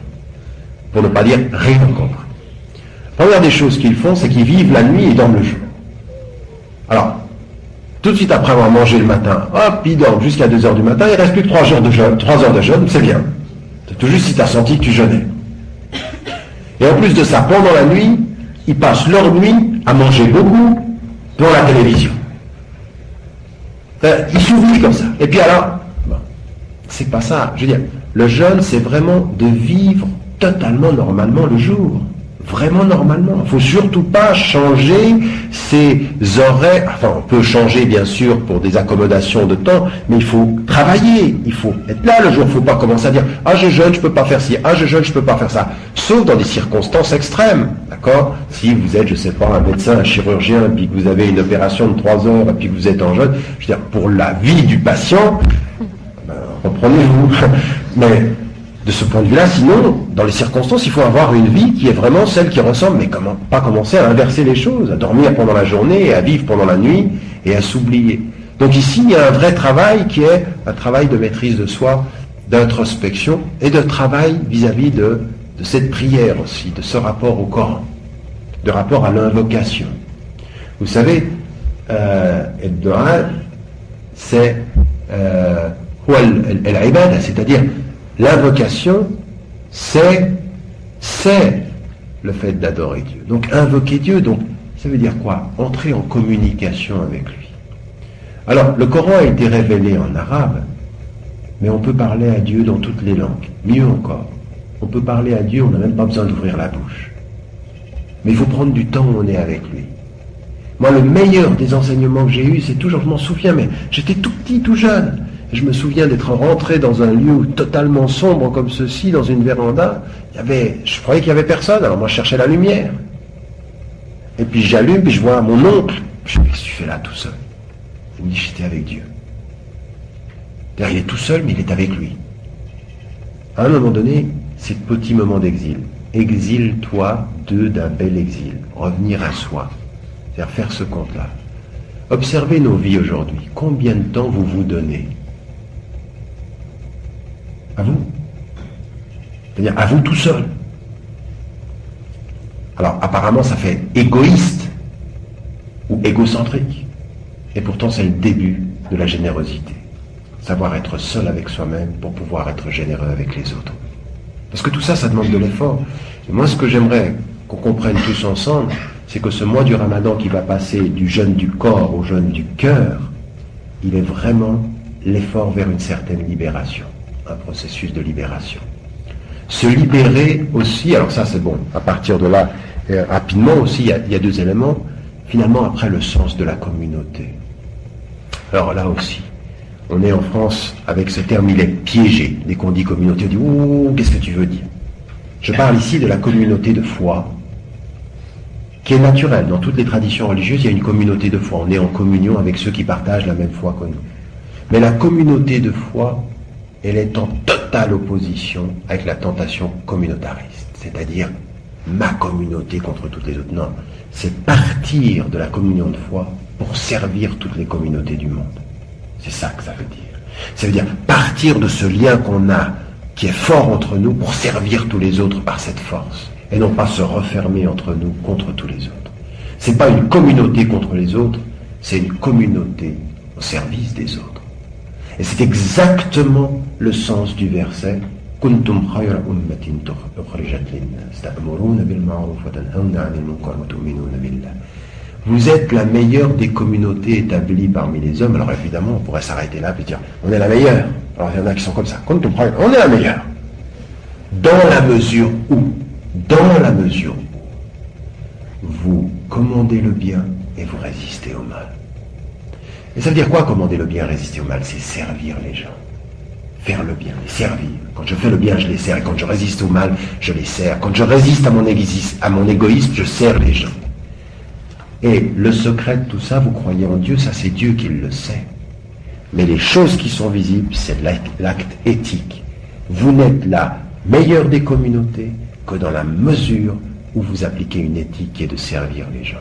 Pour ne pas dire rien compris. La première des choses qu'ils font, c'est qu'ils vivent la nuit et dorment le jour. Alors, tout de suite après avoir mangé le matin, hop, ils dorment jusqu'à 2h du matin, il ne reste plus que 3 heures de jeûne, c'est bien. C'est tout juste si tu as senti que tu jeûnais. Et en plus de ça, pendant la nuit, ils passent leur nuit à manger beaucoup devant la télévision. Ils s'oublient comme ça. Et puis alors, bon, c'est pas ça. Je veux dire, le jeûne, c'est vraiment de vivre totalement normalement le jour. vraiment normalement. Il ne faut surtout pas changer ses horaires. Enfin, on peut changer bien sûr pour des accommodations de temps, mais il faut travailler. Il faut être là le jour. Il ne faut pas commencer à dire « Ah, je jeûne, je ne peux pas faire ci. Ah, je jeûne, je ne peux pas faire ça. » Sauf dans des circonstances extrêmes. D'accord? Si vous êtes, je ne sais pas, un médecin, un chirurgien, puis que vous avez une opération de 3 heures, et puis que vous êtes en jeûne, je veux dire, pour la vie du patient, ben, reprenez-vous. Mais de ce point de vue-là, sinon, dans les circonstances, il faut avoir une vie qui est vraiment celle qui ressemble, mais comment pas commencer à inverser les choses, à dormir pendant la journée, et à vivre pendant la nuit, et à s'oublier. Donc ici, il y a un vrai travail qui est un travail de maîtrise de soi, d'introspection, et de travail vis-à-vis de cette prière aussi, de ce rapport au Coran, de rapport à l'invocation. Vous savez, c'est al-ibada, c'est-à-dire l'invocation, c'est le fait d'adorer Dieu. Donc invoquer Dieu, donc ça veut dire quoi? Entrer en communication avec lui. Alors, le Coran a été révélé en arabe, mais on peut parler à Dieu dans toutes les langues. Mieux encore, on peut parler à Dieu, on n'a même pas besoin d'ouvrir la bouche. Mais il faut prendre du temps où on est avec lui. Moi, le meilleur des enseignements que j'ai eus, c'est toujours, je m'en souviens, mais j'étais tout petit, tout jeune. Je me souviens d'être rentré dans un lieu totalement sombre comme ceci, dans une véranda. Je croyais qu'il n'y avait personne, alors moi je cherchais la lumière. Et puis j'allume, puis je vois mon oncle. Je me dis, qu'est-ce que tu fais là tout seul? Il me dit, j'étais avec Dieu. C'est-à-dire, il est tout seul, mais il est avec lui. À un moment donné, c'est petit moment d'exil. Exile-toi d'un bel exil. Revenir à soi. C'est-à-dire faire ce compte-là. Observez nos vies aujourd'hui. Combien de temps vous vous donnez? À vous. C'est-à-dire à vous tout seul. Alors apparemment ça fait égoïste ou égocentrique. Et pourtant c'est le début de la générosité. Savoir être seul avec soi-même pour pouvoir être généreux avec les autres. Parce que tout ça, ça demande de l'effort. Et moi ce que j'aimerais qu'on comprenne tous ensemble, c'est que ce mois du Ramadan qui va passer du jeûne du corps au jeûne du cœur, il est vraiment l'effort vers une certaine libération. Un processus de libération. Se libérer aussi, alors ça c'est bon, à partir de là, rapidement aussi, il y a deux éléments. Finalement, après, le sens de la communauté. Alors là aussi, on est en France avec ce terme, il est piégé. Dès qu'on dit communauté, on dit « Ouh, qu'est-ce que tu veux dire ?» Je parle ici de la communauté de foi, qui est naturelle. Dans toutes les traditions religieuses, il y a une communauté de foi. On est en communion avec ceux qui partagent la même foi que nous. Mais la communauté de foi, elle est en totale opposition avec la tentation communautariste, c'est-à-dire ma communauté contre toutes les autres. Non, c'est partir de la communion de foi pour servir toutes les communautés du monde. C'est ça que ça veut dire. Ça veut dire partir de ce lien qu'on a, qui est fort entre nous, pour servir tous les autres par cette force, et non pas se refermer entre nous contre tous les autres. C'est pas une communauté contre les autres, c'est une communauté au service des autres. Et c'est exactement le sens du verset Kuntum khayra ummatin ukhrijat lin-nas ta'muruna bil ma'ruf wa tanhauna 'anil munkar wa tu'minuna billah. Vous êtes la meilleure des communautés établies parmi les hommes. Alors évidemment, on pourrait s'arrêter là et dire on est la meilleure. Alors il y en a qui sont comme ça. Kuntum khayra, on est la meilleure. Dans la mesure où vous commandez le bien et vous résistez au mal. Et ça veut dire quoi, commander le bien, résister au mal? C'est servir les gens. Faire le bien, les servir. Quand je fais le bien, je les sers. Et quand je résiste au mal, je les sers. Quand je résiste à mon égoïsme, je sers les gens. Et le secret de tout ça, vous croyez en Dieu, ça c'est Dieu qui le sait. Mais les choses qui sont visibles, c'est l'acte éthique. Vous n'êtes la meilleure des communautés que dans la mesure où vous appliquez une éthique qui est de servir les gens.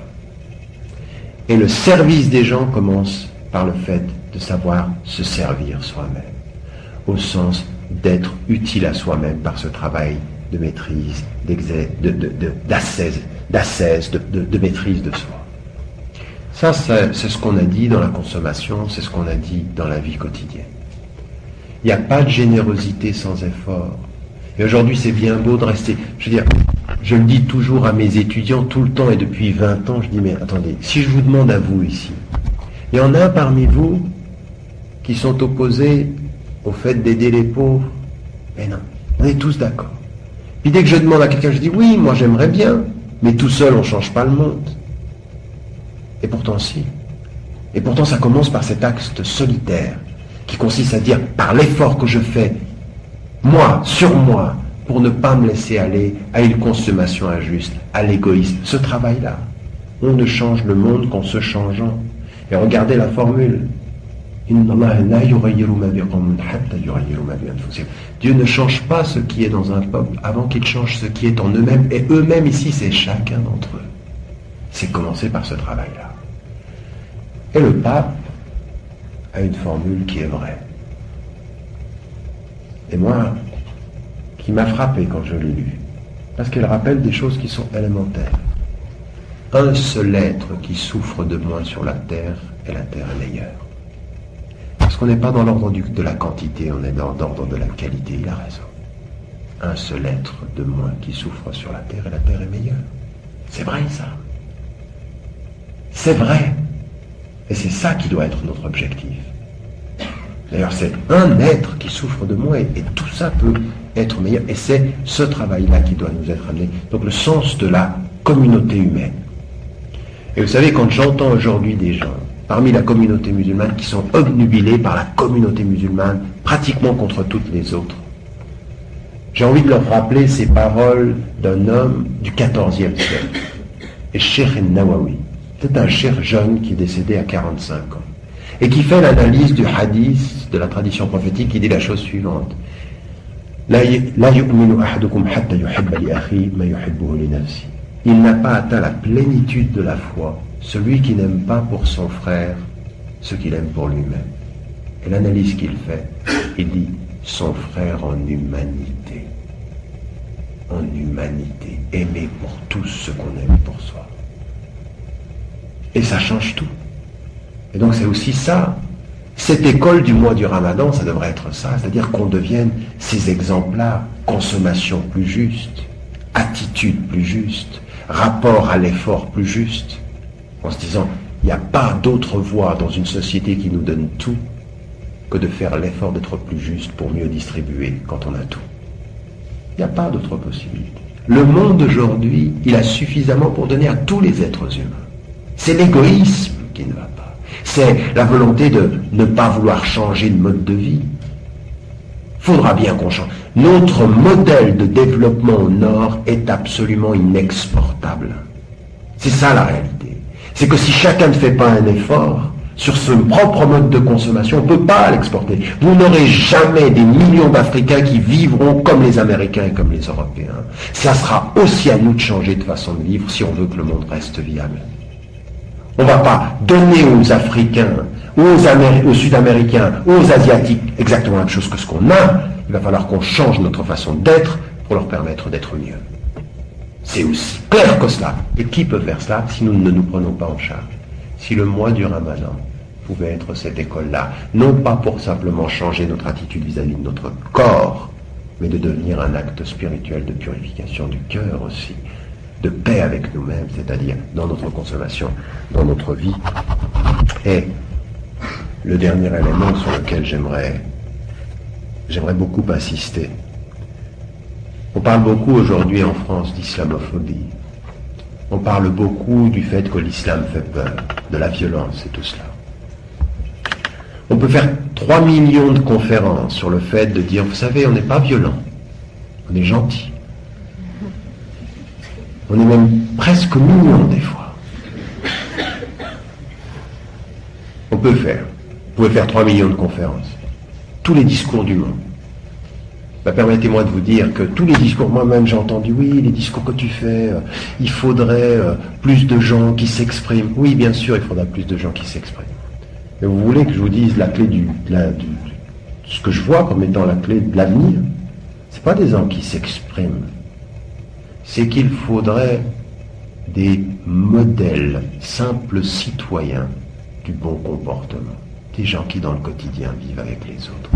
Et le service des gens commence par le fait de savoir se servir soi-même, au sens d'être utile à soi-même par ce travail de maîtrise, d'ascèse, de maîtrise de soi. Ça, c'est ce qu'on a dit dans la consommation, c'est ce qu'on a dit dans la vie quotidienne. Il n'y a pas de générosité sans effort. Et aujourd'hui, c'est bien beau de rester... Je veux dire, je le dis toujours à mes étudiants tout le temps et depuis 20 ans, je dis, mais attendez, si je vous demande à vous ici, il y en a parmi vous qui sont opposés au fait d'aider les pauvres. Mais non, on est tous d'accord. Puis dès que je demande à quelqu'un, je dis oui, moi j'aimerais bien, mais tout seul on ne change pas le monde. Et pourtant si. Et pourtant ça commence par cet acte solitaire qui consiste à dire par l'effort que je fais, moi, sur moi, pour ne pas me laisser aller à une consommation injuste, à l'égoïsme. Ce travail-là, on ne change le monde qu'en se changeant. Et regardez la formule. Dieu ne change pas ce qui est dans un peuple avant qu'il change ce qui est en eux-mêmes. Et eux-mêmes ici, c'est chacun d'entre eux. C'est commencer par ce travail-là. Et le pape a une formule qui est vraie. Et moi, qui m'a frappé quand je l'ai lu, parce qu'elle rappelle des choses qui sont élémentaires. Un seul être qui souffre de moins sur la terre, et la terre est meilleure. Parce qu'on n'est pas dans l'ordre de la quantité, on est dans l'ordre de la qualité, il a raison. Un seul être de moins qui souffre sur la terre, et la terre est meilleure. C'est vrai ça. C'est vrai. Et c'est ça qui doit être notre objectif. D'ailleurs, c'est un être qui souffre de moins, et tout ça peut être meilleur. Et c'est ce travail-là qui doit nous être amené. Donc le sens de la communauté humaine. Et vous savez, quand j'entends aujourd'hui des gens, parmi la communauté musulmane, qui sont obnubilés par la communauté musulmane, pratiquement contre toutes les autres, j'ai envie de leur rappeler ces paroles d'un homme du XIVe siècle, et Cheikh al-Nawawi. C'est un cheikh jeune qui est décédé à 45 ans, et qui fait l'analyse du hadith, de la tradition prophétique, qui dit la chose suivante. Il n'a pas atteint la plénitude de la foi, celui qui n'aime pas pour son frère ce qu'il aime pour lui-même. Et l'analyse qu'il fait, il dit son frère en humanité. En humanité, aimer pour tous ce qu'on aime pour soi. Et ça change tout. Et donc c'est aussi ça. Cette école du mois du Ramadan, ça devrait être ça, c'est-à-dire qu'on devienne ces exemples-là, consommation plus juste, attitude plus juste, rapport à l'effort plus juste, en se disant, il n'y a pas d'autre voie dans une société qui nous donne tout que de faire l'effort d'être plus juste pour mieux distribuer quand on a tout. Il n'y a pas d'autre possibilité. Le monde aujourd'hui, il a suffisamment pour donner à tous les êtres humains. C'est l'égoïsme qui ne va pas. C'est la volonté de ne pas vouloir changer de mode de vie. Faudra bien qu'on change. Notre modèle de développement au Nord est absolument inexportable. C'est ça la réalité. C'est que si chacun ne fait pas un effort sur ce propre mode de consommation, on ne peut pas l'exporter. Vous n'aurez jamais des millions d'Africains qui vivront comme les Américains et comme les Européens. Ça sera aussi à nous de changer de façon de vivre si on veut que le monde reste viable. On ne va pas donner aux Africains, aux Sud-Américains, aux Asiatiques exactement la même chose que ce qu'on a. Il va falloir qu'on change notre façon d'être pour leur permettre d'être mieux. C'est aussi clair que cela. Et qui peut faire cela si nous ne nous prenons pas en charge? Si le mois du Ramadan pouvait être cette école-là, non pas pour simplement changer notre attitude vis-à-vis de notre corps, mais de devenir un acte spirituel de purification du cœur aussi, de paix avec nous-mêmes, c'est-à-dire dans notre consommation, dans notre vie. Et le dernier élément sur lequel j'aimerais beaucoup insister. On parle beaucoup aujourd'hui en France d'islamophobie. On parle beaucoup du fait que l'islam fait peur, de la violence et tout cela. On peut faire 3 millions de conférences sur le fait de dire, vous savez, on n'est pas violent, on est gentil. On est même presque mignon des fois. On peut faire. Vous pouvez faire 3 millions de conférences. Tous les discours du monde. Permettez-moi de vous dire que tous les discours, moi-même j'ai entendu, oui, les discours que tu fais, il faudrait plus de gens qui s'expriment. Oui, bien sûr, il faudra plus de gens qui s'expriment. Mais vous voulez que je vous dise la clé ce que je vois comme étant la clé de l'avenir? C'est pas des gens qui s'expriment. C'est qu'il faudrait des modèles simples citoyens du bon comportement. Des gens qui dans le quotidien vivent avec les autres.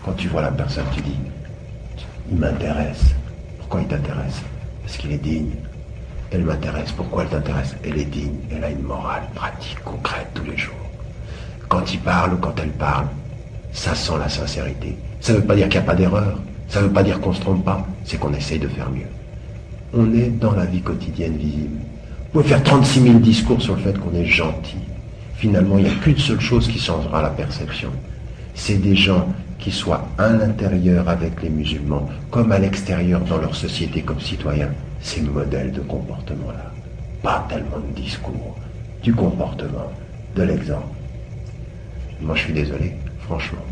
Quand tu vois la personne, tu dis, il m'intéresse. Pourquoi il t'intéresse? Parce qu'il est digne. Elle m'intéresse. Pourquoi elle t'intéresse? Elle est digne. Elle a une morale pratique, concrète tous les jours. Quand il parle ou quand elle parle, ça sent la sincérité. Ça ne veut pas dire qu'il n'y a pas d'erreur. Ça ne veut pas dire qu'on ne se trompe pas, c'est qu'on essaye de faire mieux. On est dans la vie quotidienne visible. Vous pouvez faire 36 000 discours sur le fait qu'on est gentil. Finalement, il n'y a qu'une seule chose qui changera la perception. C'est des gens qui soient à l'intérieur avec les musulmans, comme à l'extérieur dans leur société comme citoyens. Ces modèles de comportement-là. Pas tellement de discours, du comportement, de l'exemple. Moi, je suis désolé, franchement,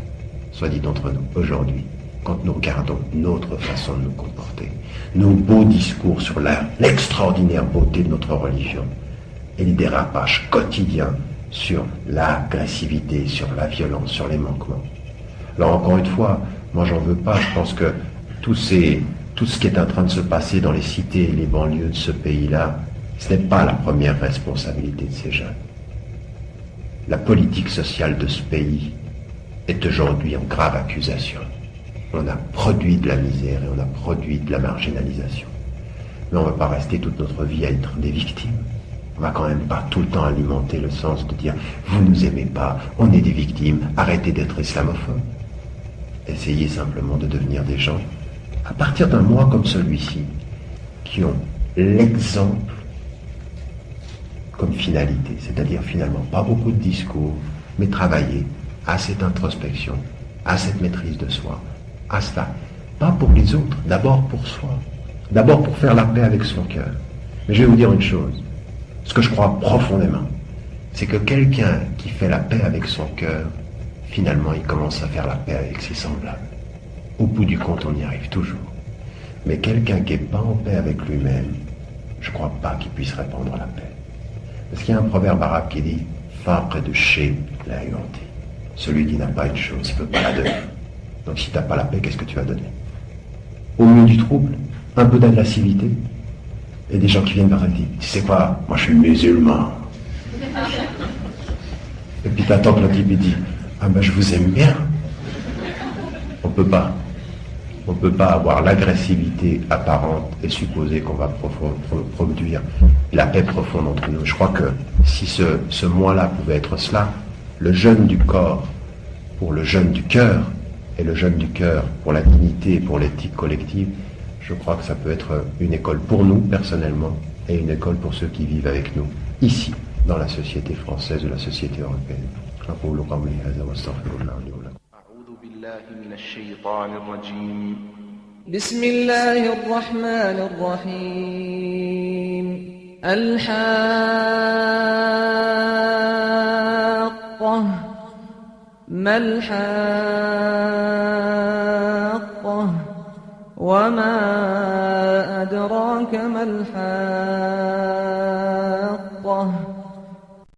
soit dit d'entre nous, aujourd'hui, quand nous regardons notre façon de nous comporter, nos beaux discours sur l'extraordinaire beauté de notre religion et les dérapages quotidiens sur l'agressivité, sur la violence, sur les manquements. Alors encore une fois, moi j'en veux pas, je pense que tout ce qui est en train de se passer dans les cités et les banlieues de ce pays-là, ce n'est pas la première responsabilité de ces jeunes. La politique sociale de ce pays est aujourd'hui en grave accusation. On a produit de la misère et on a produit de la marginalisation. Mais on ne va pas rester toute notre vie à être des victimes. On ne va quand même pas tout le temps alimenter le sens de dire « vous ne nous aimez pas, on est des victimes, arrêtez d'être islamophobes ». Essayez simplement de devenir des gens, à partir d'un mois comme celui-ci, qui ont l'exemple comme finalité, c'est-à-dire finalement pas beaucoup de discours, mais travailler à cette introspection, à cette maîtrise de soi, à cela. Pas pour les autres, d'abord pour soi. D'abord pour faire la paix avec son cœur. Mais je vais vous dire une chose. Ce que je crois profondément, c'est que quelqu'un qui fait la paix avec son cœur, finalement, il commence à faire la paix avec ses semblables. Au bout du compte, on y arrive toujours. Mais quelqu'un qui n'est pas en paix avec lui-même, je ne crois pas qu'il puisse répandre la paix. Parce qu'il y a un proverbe arabe qui dit « Faqe de chez la yuanti ». Celui qui n'a pas une chose, il ne peut pas la donner. Donc si tu n'as pas la paix, qu'est-ce que tu vas donner? Au milieu du trouble, un peu d'agressivité, et des gens qui viennent vers toi et disent, tu sais quoi, moi je suis musulman. Et puis t'attends que le type dit, ah ben je vous aime bien. On peut pas. On ne peut pas avoir l'agressivité apparente et supposer qu'on va produire la paix profonde entre nous. Je crois que si ce mois-là pouvait être cela, le jeûne du corps pour le jeûne du cœur, et le jeûne du cœur pour la dignité et pour l'éthique collective, je crois que ça peut être une école pour nous personnellement et une école pour ceux qui vivent avec nous, ici, dans la société française ou la société européenne. أعوذ بالله من الشيطان الرجيم بسم الله الرحمن الرحيم الحاقة ما الحاقة وما أدراك ما الحاقة